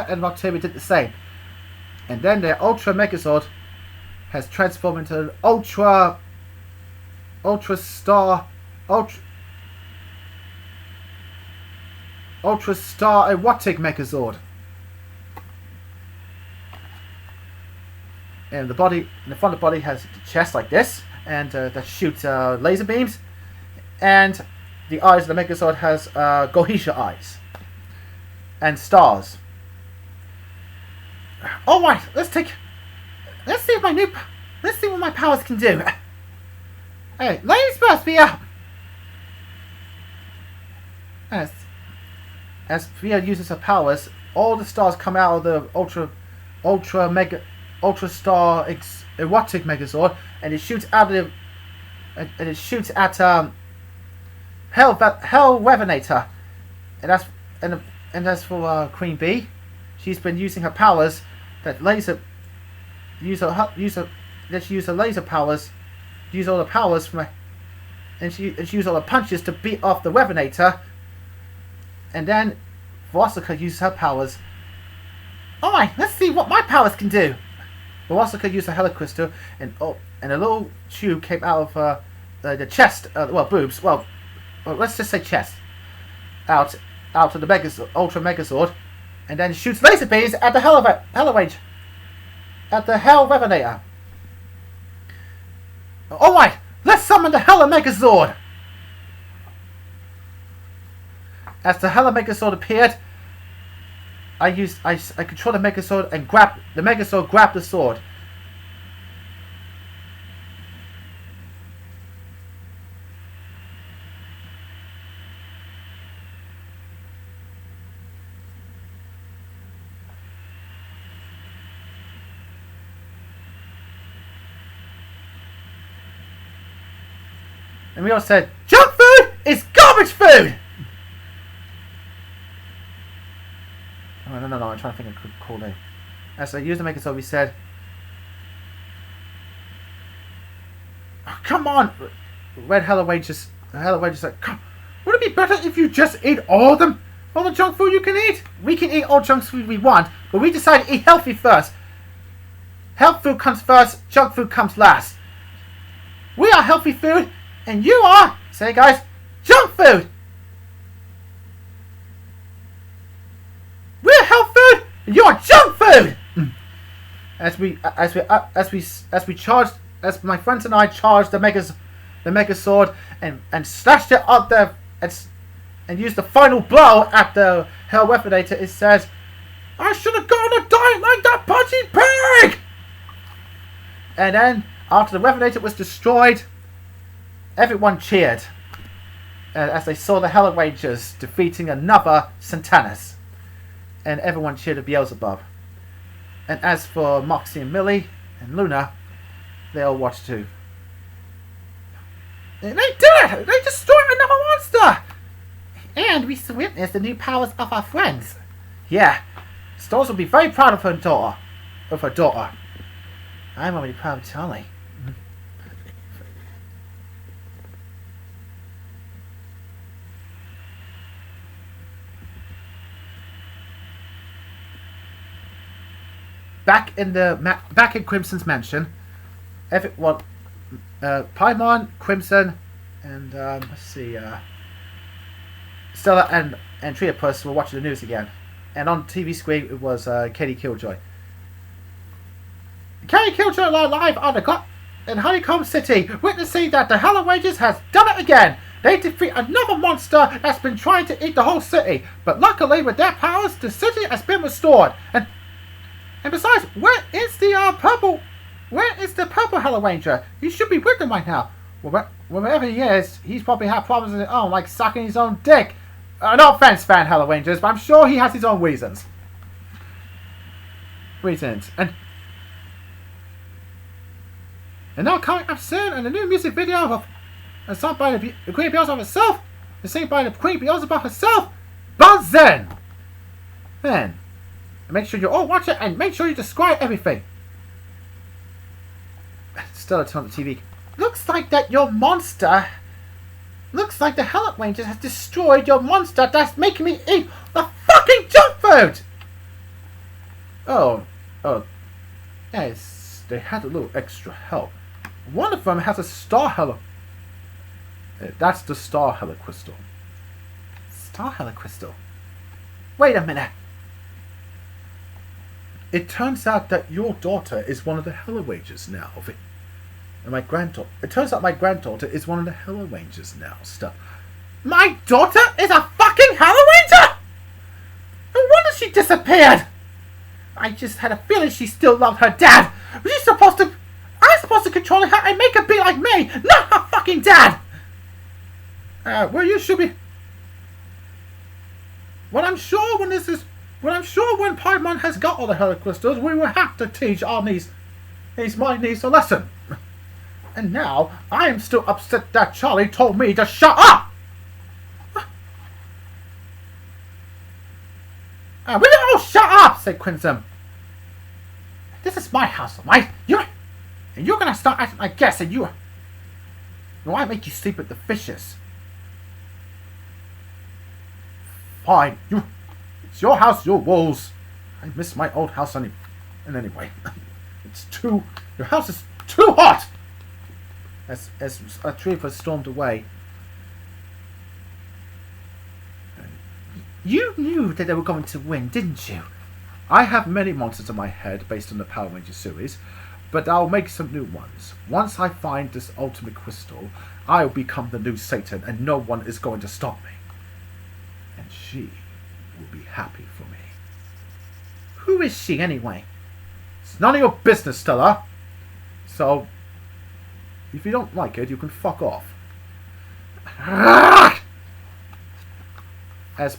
and Octavia did the same. And then their Ultra Megazord has transformed into an Ultra Star Erotic Megazord. And the front of the body has the chest like this, and that shoots laser beams. And the eyes of the Megazord has Gohisha eyes and stars. All right, let's see what my powers can do. Hey, ladies first, Via. As Via uses her powers, all the stars come out of the Ultra Star Erotic Megazord, and it shoots out of HellRavenator, and as for Queen Bee, she's been using her powers that she used her laser powers, use all the powers from and she used all the punches to beat off the Ravenator, and then Vorosika used her powers. Alright, let's see what my powers can do. Vorosika used a Hella crystal, and a little tube came out of the chest, boobs, let's just say chest, out of the Ultra Megazord, and then shoots laser beams at the Hellaranger, at the HellRavenator. Alright, let's summon the Megazord. As the Megazord appeared, I controlled the Megazord and grabbed the sword. And we all said, junk food is garbage food! Oh, no, I'm trying to think of a cool name. As I used the Megazord, we said, oh, come on! Red Hellaranger said, come, would it be better if you just ate all the junk food you can eat? We can eat all junk food we want, but we decided to eat healthy first. Health food comes first, junk food comes last. We are healthy food, and you are, say guys, junk food! You're junk food! As my friends and I charged the Mega Sword and slashed it up there and used the final blow at the Hellravenator, it says, "I should have gone on a diet like that punchy pig!" And then, after the Ravenator was destroyed, everyone cheered as they saw the Hellarangers defeating another Satanist. And everyone cheered at Beelzebub. And as for Moxie and Millie and Luna, they all watched too. And they did it! They destroyed another monster! And we witnessed the new powers of our friends. Yeah, Stores will be very proud of her daughter. I'm already proud of Charlie. Back in Crimson's mansion, everyone, Paimon, Crimson, and let's see, Stella and Triopus were watching the news again, and on TV screen it was Katie Killjoy. Katie Killjoy live on the clock in Honeycomb City, witnessing that the Hellarangers has done it again. They defeat another monster that's been trying to eat the whole city, but luckily with their powers, the city has been restored. And besides, where is the purple Hellaranger? He should be with them right now. Well, wherever he is, he's probably had problems of his own, like sucking his own dick. No offense, fan Hellarangers, but I'm sure he has his own reasons. And now coming up soon, and a new music video of sung by the Queen Beelzebub herself, and sung by the Queen Beelzebub herself, Buzzin'! Then, make sure you all watch it, and make sure you describe everything. Stella turned on the TV. Looks like the Hellarangers has destroyed your monster that's making me eat the fucking junk food! Oh, yes, they had a little extra help. One of them has a star Hella. That's the star Hella crystal. Star Hella crystal? Wait a minute. It turns out that your daughter is one of the Hellarangers now. And my granddaughter. It turns out my granddaughter is one of the Hellarangers now. Stuff. My daughter is a fucking Hellaranger? No wonder she disappeared. I just had a feeling she still loved her dad. I'm supposed to control her and make her be like me, not her fucking dad. Well, you should be. When Paimon has got all the Hella crystals, we will have to teach our my niece a lesson. And now, I am still upset that Charlie told me to shut up! Will you all shut up, said Crimson. This is my house, alright? You're gonna start acting like guests, and I make you sleep with the fishes. Fine, it's your house, your rules. I miss my old house anyway. Your house is too hot! As a trooper stormed away. You knew that they were going to win, didn't you? I have many monsters in my head based on the Power Ranger series, but I'll make some new ones. Once I find this ultimate crystal, I'll become the new Satan, and no one is going to stop me. And she will be happy for me. Who is she, anyway? It's none of your business, Stella. So, if you don't like it, you can fuck off. As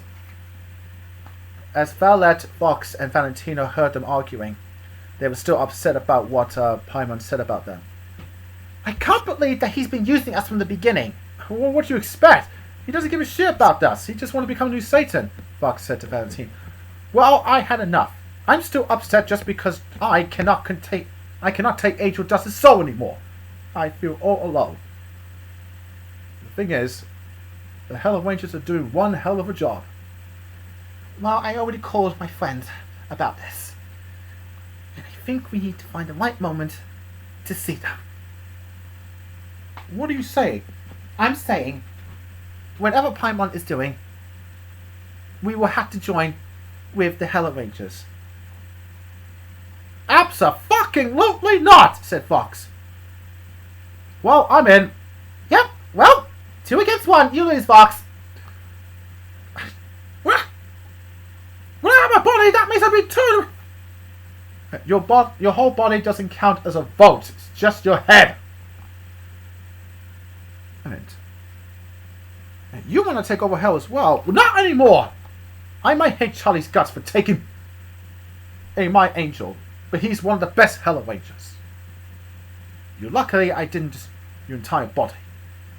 Violet, Fox, and Valentino heard them arguing, they were still upset about what Paimon said about them. I can't believe that he's been using us from the beginning. Well, what do you expect? He doesn't give a shit about us. He just wants to become a new Satan, Fox said to Valentine. Well, I had enough. I'm still upset just because I cannot take Angel Dust's soul anymore. I feel all alone. The thing is, the Hellarangers are doing one hell of a job. Well, I already called my friend about this. And I think we need to find the right moment to see them. What are you saying? I'm saying, whatever Paimon is doing, we will have to join with the Hellarangers. Abso-fucking-lutely not, said Fox. Well, I'm in. Yep, well, 2 against 1, you lose, Fox. Well, I have my body, that means I'll be 2. Your whole body doesn't count as a vote, it's just your head. And you want to take over Hell as well? Well, not anymore. I might hate Charlie's guts for taking my angel, but he's one of the best Hellarangers. Luckily, I didn't just your entire body,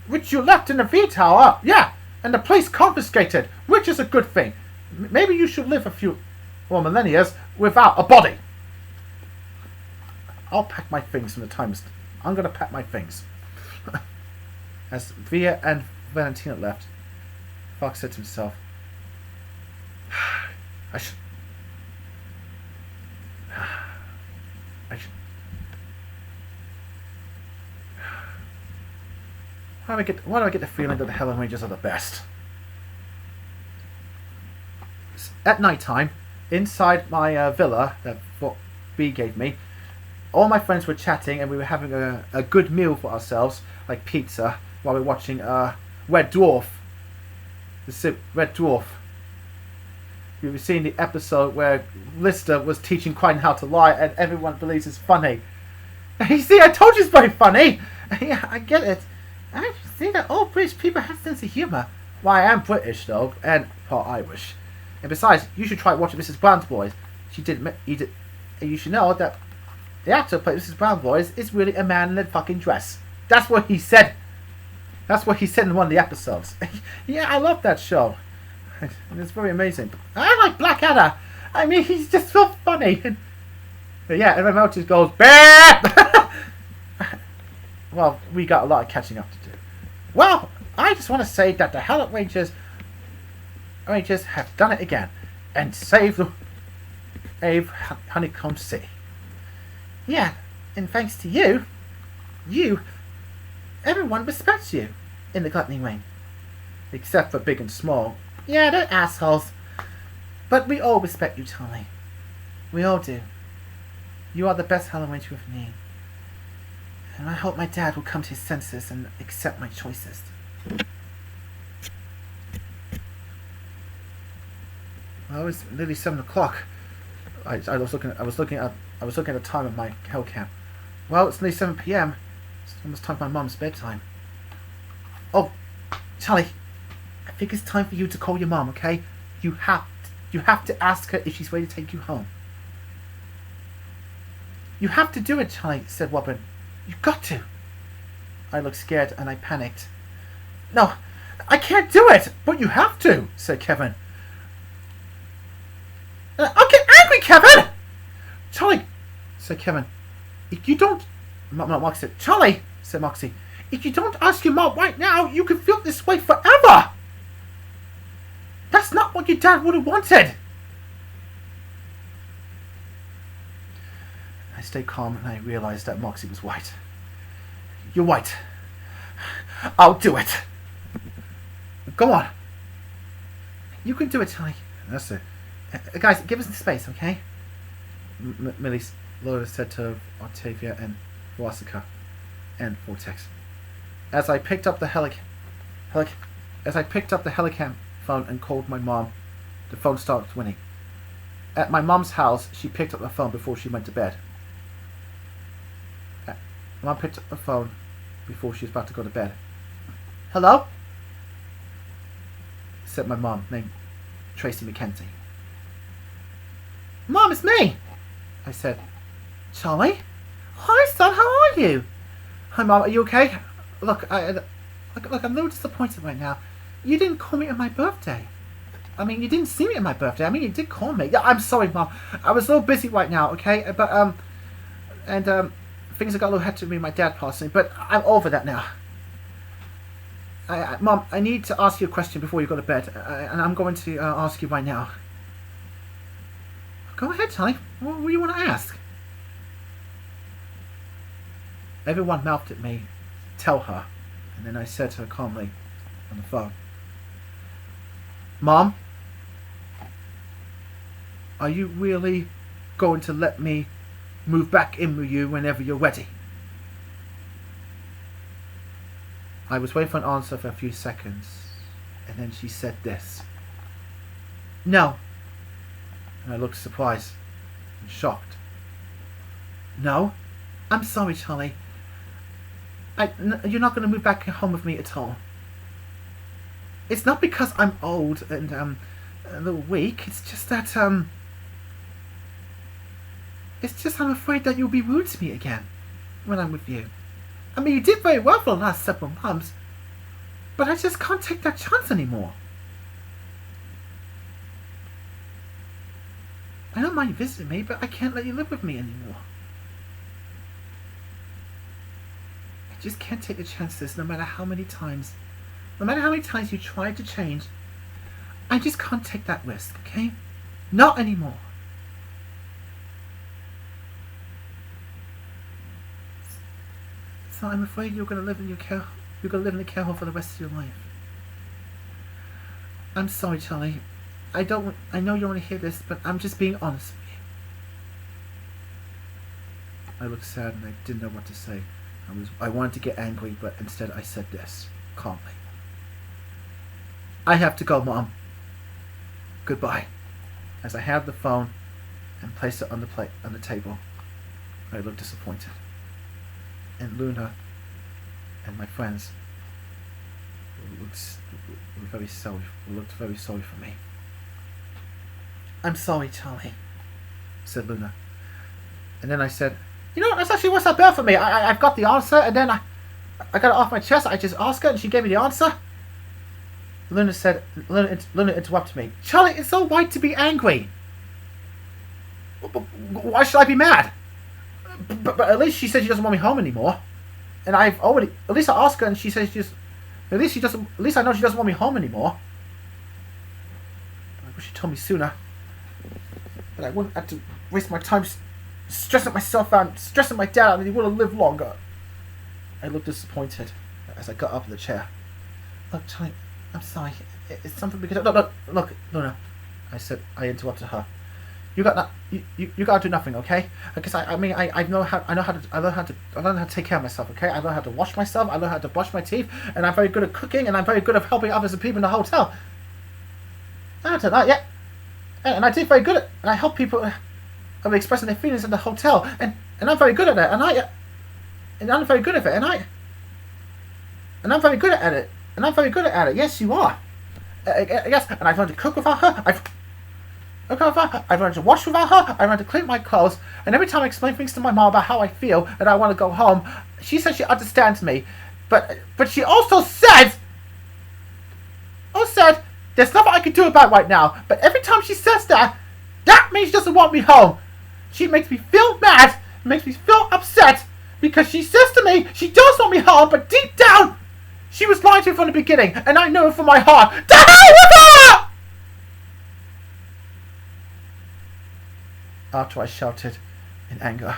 which you left in the V Tower. Yeah, and the place confiscated, which is a good thing. Maybe you should live a few more millennia without a body. I'll pack my things from the time. I'm gonna pack my things. As Via and Valentina left, Fox said to himself, I should. Why do I get the feeling that the Hellarangers are the best? At night time, inside my villa that B gave me, all my friends were chatting and we were having a good meal for ourselves, like pizza, while we were watching Red Dwarf. Red Dwarf. We were seeing the episode where Lister was teaching Crichton how to lie and everyone believes it's funny. You see, I told you it's very funny. Yeah, I get it. I see that all British people have a sense of humour. Well, I am British though, and part Irish. And besides, you should try watching Mrs. Brown's Boys. You should know that the actor who played Mrs. Brown's Boys is really a man in a fucking dress. That's what he said. That's what he said in one of the episodes. Yeah, I love that show. It's very amazing. I like Blackadder. I mean, he's just so funny. But yeah, and my mouth just goes, BAH! Well, we got a lot of catching up to do. Well, I just want to say that the Hellrangers have done it again and saved Honeycomb City. Yeah, and thanks to you, everyone respects you in the Gluttony Ring. Except for big and small. Yeah, they're assholes. But we all respect you, Charlie. We all do. You are the best Hellranger with me. And I hope my dad will come to his senses and accept my choices. Well, it's nearly 7 o'clock. I was looking at the time of my hell camp. Well, it's nearly 7 p.m. It's almost time for my mum's bedtime. Oh, Charlie, I think it's time for you to call your mum, okay? You have to ask her if she's ready to take you home. You have to do it, Charlie, said Robin. You've got to. I looked scared and I panicked. No, I can't do it, but you have to, said Kevin. I'll get angry, Kevin! Charlie, said Kevin. If you don't... Moxie said, Charlie, said Moxie. If you don't ask your mom right now, you can feel this way forever. That's not what your dad would have wanted. I stayed calm and I realized that Moxie was right. You're right. I'll do it. Go on. You can do it, Charlie. That's it. Guys, give us the space, okay? Millie Laura said to Octavia and Wasika and Vortex. As I picked up the Helicam phone and called my mom, the phone started ringing. At my mom's house, she picked up the phone before she went to bed. Mom picked up the phone before she was about to go to bed. Hello? Said my mom, named Tracy McKenzie. Mom, it's me! I said. Charlie? Hi, son, how are you? Hi, Mom, are you okay? Look, I'm a little disappointed right now. You didn't call me on my birthday. I mean, you didn't see me on my birthday. I mean, you did call me. Yeah, I'm sorry, Mom. I was a little busy right now, okay? But, things have got a little hectic with me, my dad passing, but I'm over that now. Mom, I need to ask you a question before you go to bed, and I'm going to ask you right now. Go ahead, Charlie. What do you want to ask? Everyone mouthed at me, tell her, and then I said to her calmly on the phone, Mom, are you really going to let me move back in with you whenever you're ready. I was waiting for an answer for a few seconds, and then she said this. No. And I looked surprised and shocked. No? I'm sorry, Charlie. You're not going to move back home with me at all. It's not because I'm old and a little weak. It's just that I'm afraid that you'll be rude to me again when I'm with you. I mean, you did very well for the last several months, but I just can't take that chance anymore. I don't mind you visiting me, but I can't let you live with me anymore. I just can't take the chances no matter how many times you tried to change. I just can't take that risk, okay? Not anymore. So I'm afraid you're going to live in a care home for the rest of your life. I'm sorry, Charlie. I know you don't want to hear this, but I'm just being honest with you. I looked sad and I didn't know what to say. I wanted to get angry, but instead I said this, calmly. I have to go, Mom. Goodbye. As I had the phone and placed it on the table, I looked disappointed. And Luna and my friends looked very sorry for me. I'm sorry, Charlie, said Luna. And then I said, you know what, that's actually what's that bad for me. I've got the answer, and then I got it off my chest. I just asked her, and she gave me the answer. Luna interrupted me. Charlie, it's all right to be angry. Why should I be mad? But at least she said she doesn't want me home anymore. And at least I asked her, and she says at least I know she doesn't want me home anymore. I wish she told me sooner. But I wouldn't have to waste my time stressing myself out and stressing my dad out, and he would have lived longer. I looked disappointed as I got up in the chair. Look, Charlie, I'm sorry. It's something because look, Luna. I interrupted her. You gotta do nothing, okay? Because I know how to take care of myself, okay? I know how to wash myself. I know how to brush my teeth, and I'm very good at cooking, and I'm very good at helping others and people in the hotel. I did that, yeah. And I did very good at, and I help people expressing their feelings in the hotel, and I'm very good at it, and I'm very good at it, and I'm very good at it, and I'm very good at it. Yes, you are. Yes, and I've learned to cook without her. I've learned to wash without her. I learned to clean my clothes, and every time I explain things to my mom about how I feel and I want to go home, she says she understands me, but she also said, there's nothing I can do about it right now. But every time she says that means she doesn't want me home. She makes me feel mad, makes me feel upset, because she says to me she does want me home, but deep down, she was lying to me from the beginning, and I know it from my heart. To hell with her! After I shouted in anger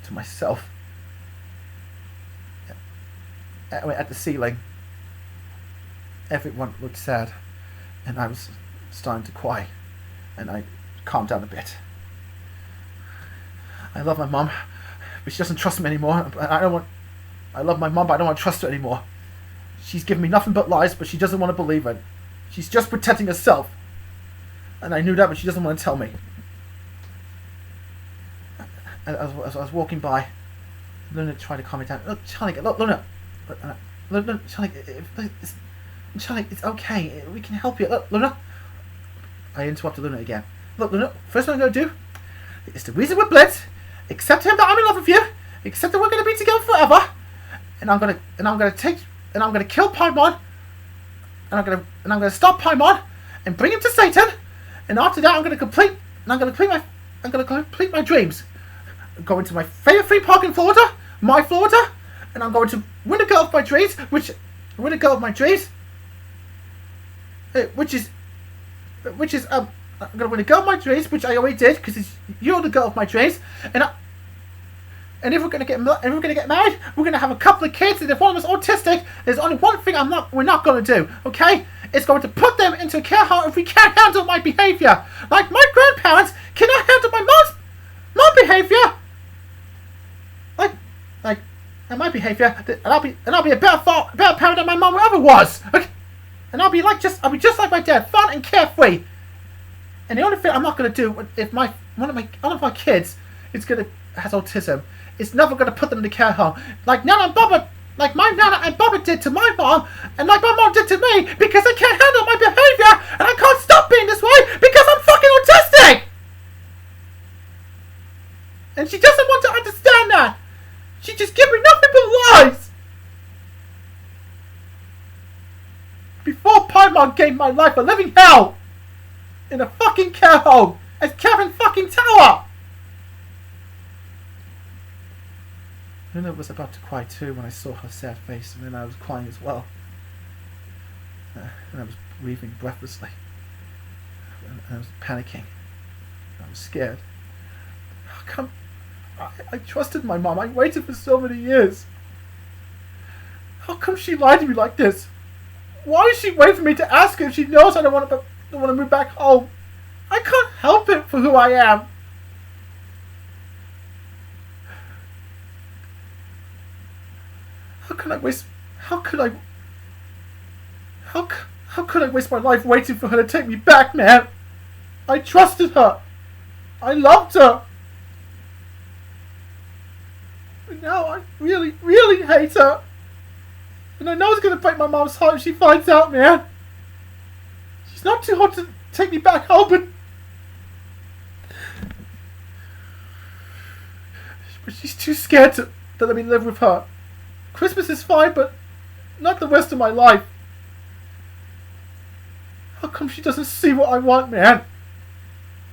to myself at the ceiling, everyone looked sad, and I was starting to cry, and I calmed down a bit. I love my mom, but she doesn't trust me anymore. I love my mom, but I don't want to trust her anymore. She's given me nothing but lies, but she doesn't want to believe it. She's just protecting herself, and I knew that, but she doesn't want to tell me. As I was walking by, Luna tried to calm me down. Look, Charlie, look, Luna, Charlie, Charlie, it's okay. We can help you. Look, Luna. I interrupted Luna again. Look, Luna, first thing I'm going to do is the reason we're blitz. Accept him that I'm in love with you. Accept that we're going to be together forever. And I'm going to kill Paimon. And I'm going to stop Paimon and bring him to Satan. And after that, I'm going to complete my dreams. Go into my favorite theme park in Florida, my Florida, and I'm going to win a girl of my dreams, which is I'm going to win a girl of my dreams, which I already did, because you're the girl of my dreams, and if we're going to get married, we're going to have a couple of kids, and if one of us is autistic, there's only one thing we're not going to do, okay? It's going to put them into a care home if we can't handle my behavior. Like my grandparents cannot handle my mom's behavior. like, and my behavior, and I'll be a better parent than my mom ever was. Okay? And I'll be just like my dad, fun and carefree. And the only thing I'm not gonna do if one of my kids has autism, is never gonna put them in the care home. Like Nana and Baba, like my Nana and Baba did to my mom, and like my mom did to me, because I can't handle my behavior, and I can't stop being this way because I'm fucking autistic. And she doesn't want to understand that. She just gives me nothing but lies. Before Paimon gave my life a living hell in a fucking care home as Kevin fucking Tower. Luna was about to cry too when I saw her sad face, and then I was crying as well. And I was breathing breathlessly. And I was panicking. I was scared. How come? I trusted my mom. I waited for so many years. How come she lied to me like this? Why is she waiting for me to ask her if she knows I don't want to move back home? I can't help it for who I am. How could I waste my life waiting for her to take me back, man? I trusted her. I loved her. But now I really, really hate her. And I know it's gonna break my mom's heart if she finds out, man. She's not too hot to take me back home, but she's too scared to let me live with her. Christmas is fine, but not the rest of my life. How come she doesn't see what I want, man?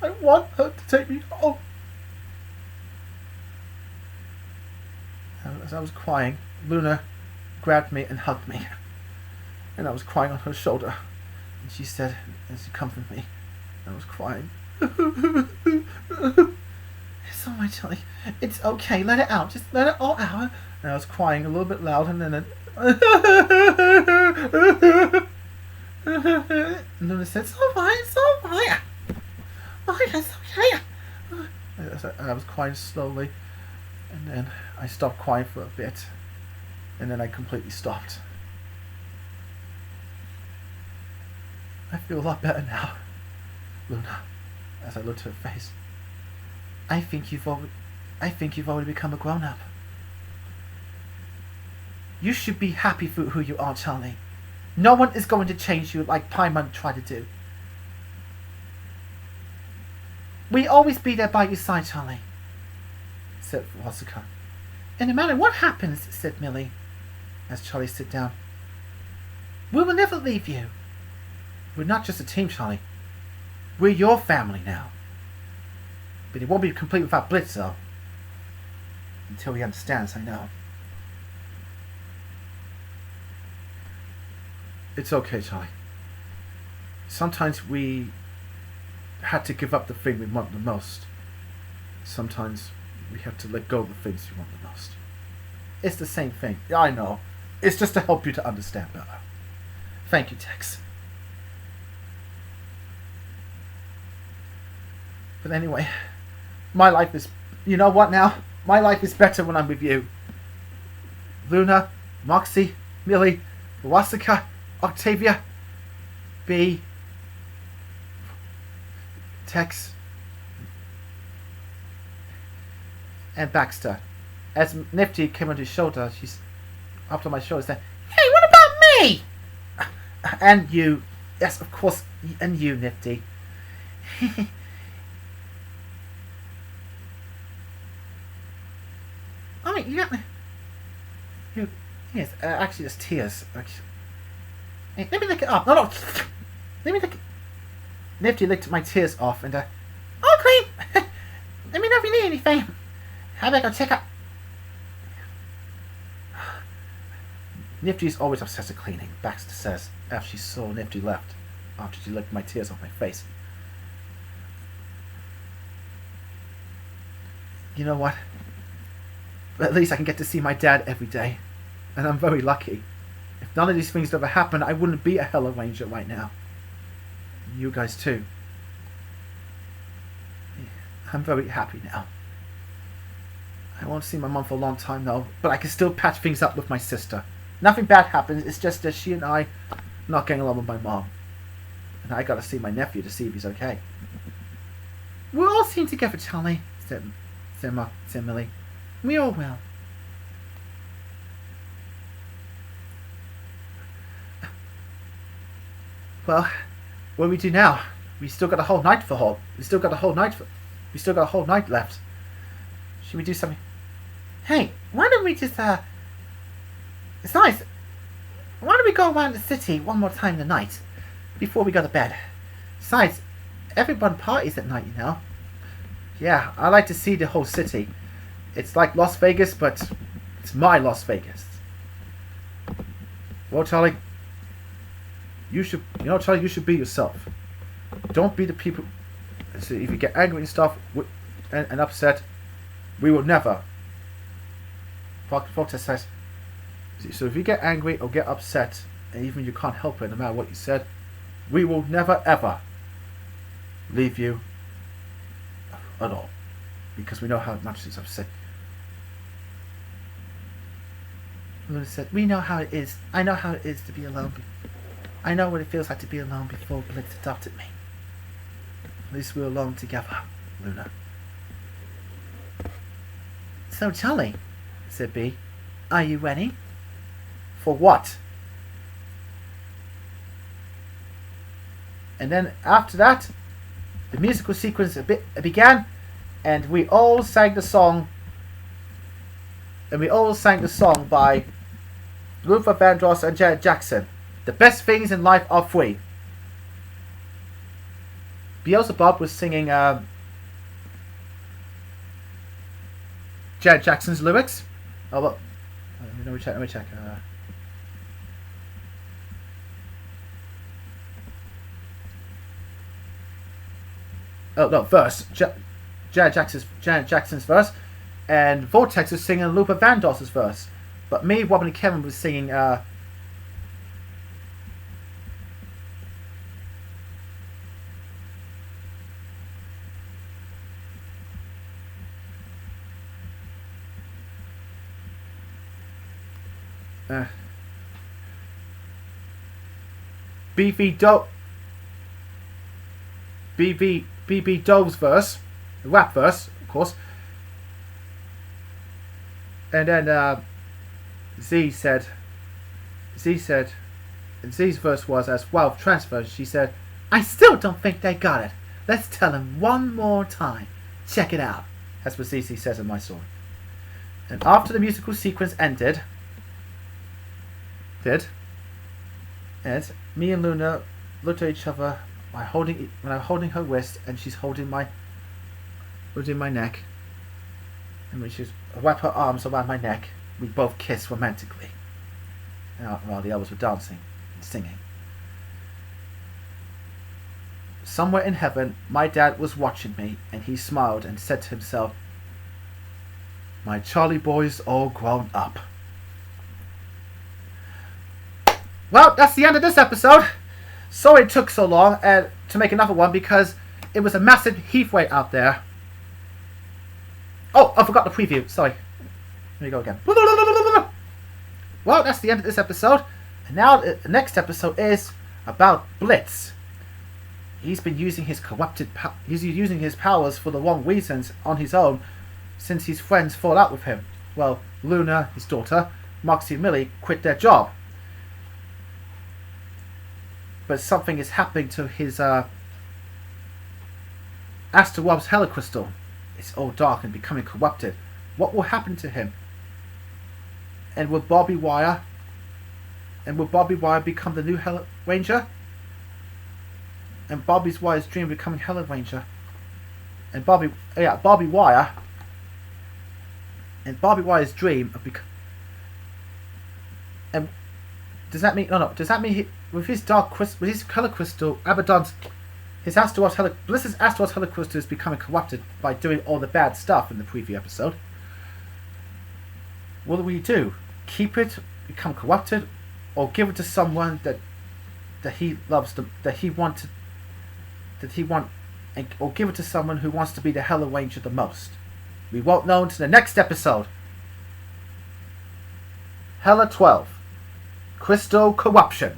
I want her to take me home. As I was crying, Luna grabbed me and hugged me. And I was crying on her shoulder. And she said, as she comforted me, I was crying. It's all right, Charlie. It's okay. Let it out. Just let it all out. And I was crying a little bit loud, and then and Luna said, it's all right. It's all right. Oh, it's okay. And I was crying slowly, and then I stopped crying for a bit, and then I completely stopped. I feel a lot better now, Luna, as I looked at her face. I think you've already become a grown-up. You should be happy for who you are, Charlie. No one is going to change you like Paimon tried to do. We always be there by your side, Charlie, said Wasuka. And no matter what happens, said Millie, as Charlie sat down, we will never leave you. We're not just a team, Charlie. We're your family now. But it won't be complete without Blitz, though. Until he understands, I know. It's okay, Charlie. Sometimes we had to give up the thing we want the most. Sometimes we have to let go of the things we want the most. It's the same thing. I know. It's just to help you to understand better. Thank you, Tex. But anyway, my life is... You know what now? My life is better when I'm with you. Luna, Moxie, Millie, Wasuka, Octavia, B, Tex, and Baxter. As Nifty came on his shoulder, she's up on my shoulder saying, hey, what about me? And you. Yes, of course, and you, Nifty. Oh, you got me. Yes, actually, there's tears. Hey, let me lick it up. No. Let me lick it. Nifty licked my tears off and, oh, clean. Let me know if you need anything. How about I go check out? Nifty's always obsessed with cleaning, Baxter says, after she saw Nifty left, after she licked my tears off my face. You know what? At least I can get to see my dad every day, and I'm very lucky. If none of these things ever happened, I wouldn't be a Hellaranger right now. You guys too. I'm very happy now. I won't see my mom for a long time though, but I can still patch things up with my sister. Nothing bad happens, it's just that she and I are not getting along with my mom. And I gotta see my nephew to see if he's okay. We'll all seem together, Charlie, said Millie. We all will. Well, what do we do now? We still got a whole night for her. We still got a whole night left. Should we do something? Hey, why don't we just it's nice. Why don't we go around the city one more time tonight before we go to bed? Besides, everyone parties at night, you know. Yeah, I like to see the whole city. It's like Las Vegas, but it's my Las Vegas. Well, Charlie, you should be yourself. Don't be the people. So if you get angry and stuff and upset, we will never. Fox says. So if you get angry or get upset, and even you can't help it, no matter what you said, we will never ever leave you at all, because we know how much it's upset. Luna said, "We know how it is. I know how it is to be alone. I know what it feels like to be alone before Blitz adopted me. At least we're alone together, Luna." "So, Charlie," said B, "are you ready?" "For what?" And then after that, the musical sequence began, and we all sang the song. By Luther Vandross and Janet Jackson. The best things in life are free. VivziePop was singing Janet Jackson's lyrics. Oh, well, let me check. Verse. Janet Jackson's verse, and Vortex was singing Luther Vandross's verse. But me, Robin, and Kevin was singing BB Dove's verse, the rap verse, of course. And then Z said, and Z's verse was as well transferred. She said, "I still don't think they got it. Let's tell them one more time. Check it out." That's what ZZ says in my song. And after the musical sequence ended, and me and Luna looked at each other when I'm holding her wrist and she's holding my neck, and when she wrapped her arms around my neck, we both kissed romantically, while the others were dancing and singing. Somewhere in heaven, my dad was watching me, and he smiled and said to himself, "My Charlie boy's all grown up." Well, that's the end of this episode. Sorry it took so long to make another one, because it was a massive heatwave out there. Oh, I forgot the preview. Sorry. Here we go again. Well, that's the end of this episode. And now the next episode is about Blitz. He's been using his using his powers for the wrong reasons on his own since his friends fall out with him. Well, Luna, his daughter, Moxie and Millie quit their job. But something is happening to his Astrorob's Hella Crystal. It's all dark and becoming corrupted. What will happen to him? And will Bobby Wire become the new Hellranger? And Bobby Wire's dream of becoming Hellranger. And Bobby Wire's dream of becoming. And does that mean Does that mean with his Hella Crystal, Abaddon's Bliss's Astrorob's Hella Crystal is becoming corrupted by doing all the bad stuff in the preview episode? What do we do? Keep it, become corrupted, or give it to someone that he loves, or give it to someone who wants to be the Hellranger the most? we won't know until the next episode. Hella 12. Crystal Corruption.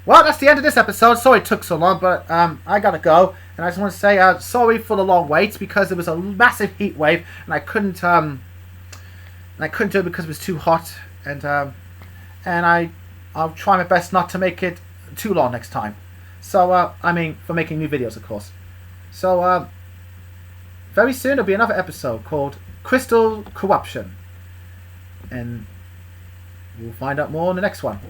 Well, that's the end of this episode. Sorry it took so long, but I gotta go. And I just want to say sorry for the long wait because it was a massive heat wave and I couldn't do it because it was too hot. And I'll try my best not to make it too long next time. So I mean, for making new videos, of course. So very soon there'll be another episode called Crystal Corruption, and we'll find out more in the next one.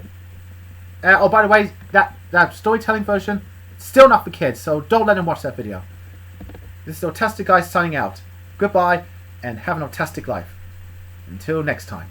Oh, by the way, that storytelling version, still not for kids, so don't let them watch that video. This is Autistic Guy signing out. Goodbye, and have an autistic life. Until next time.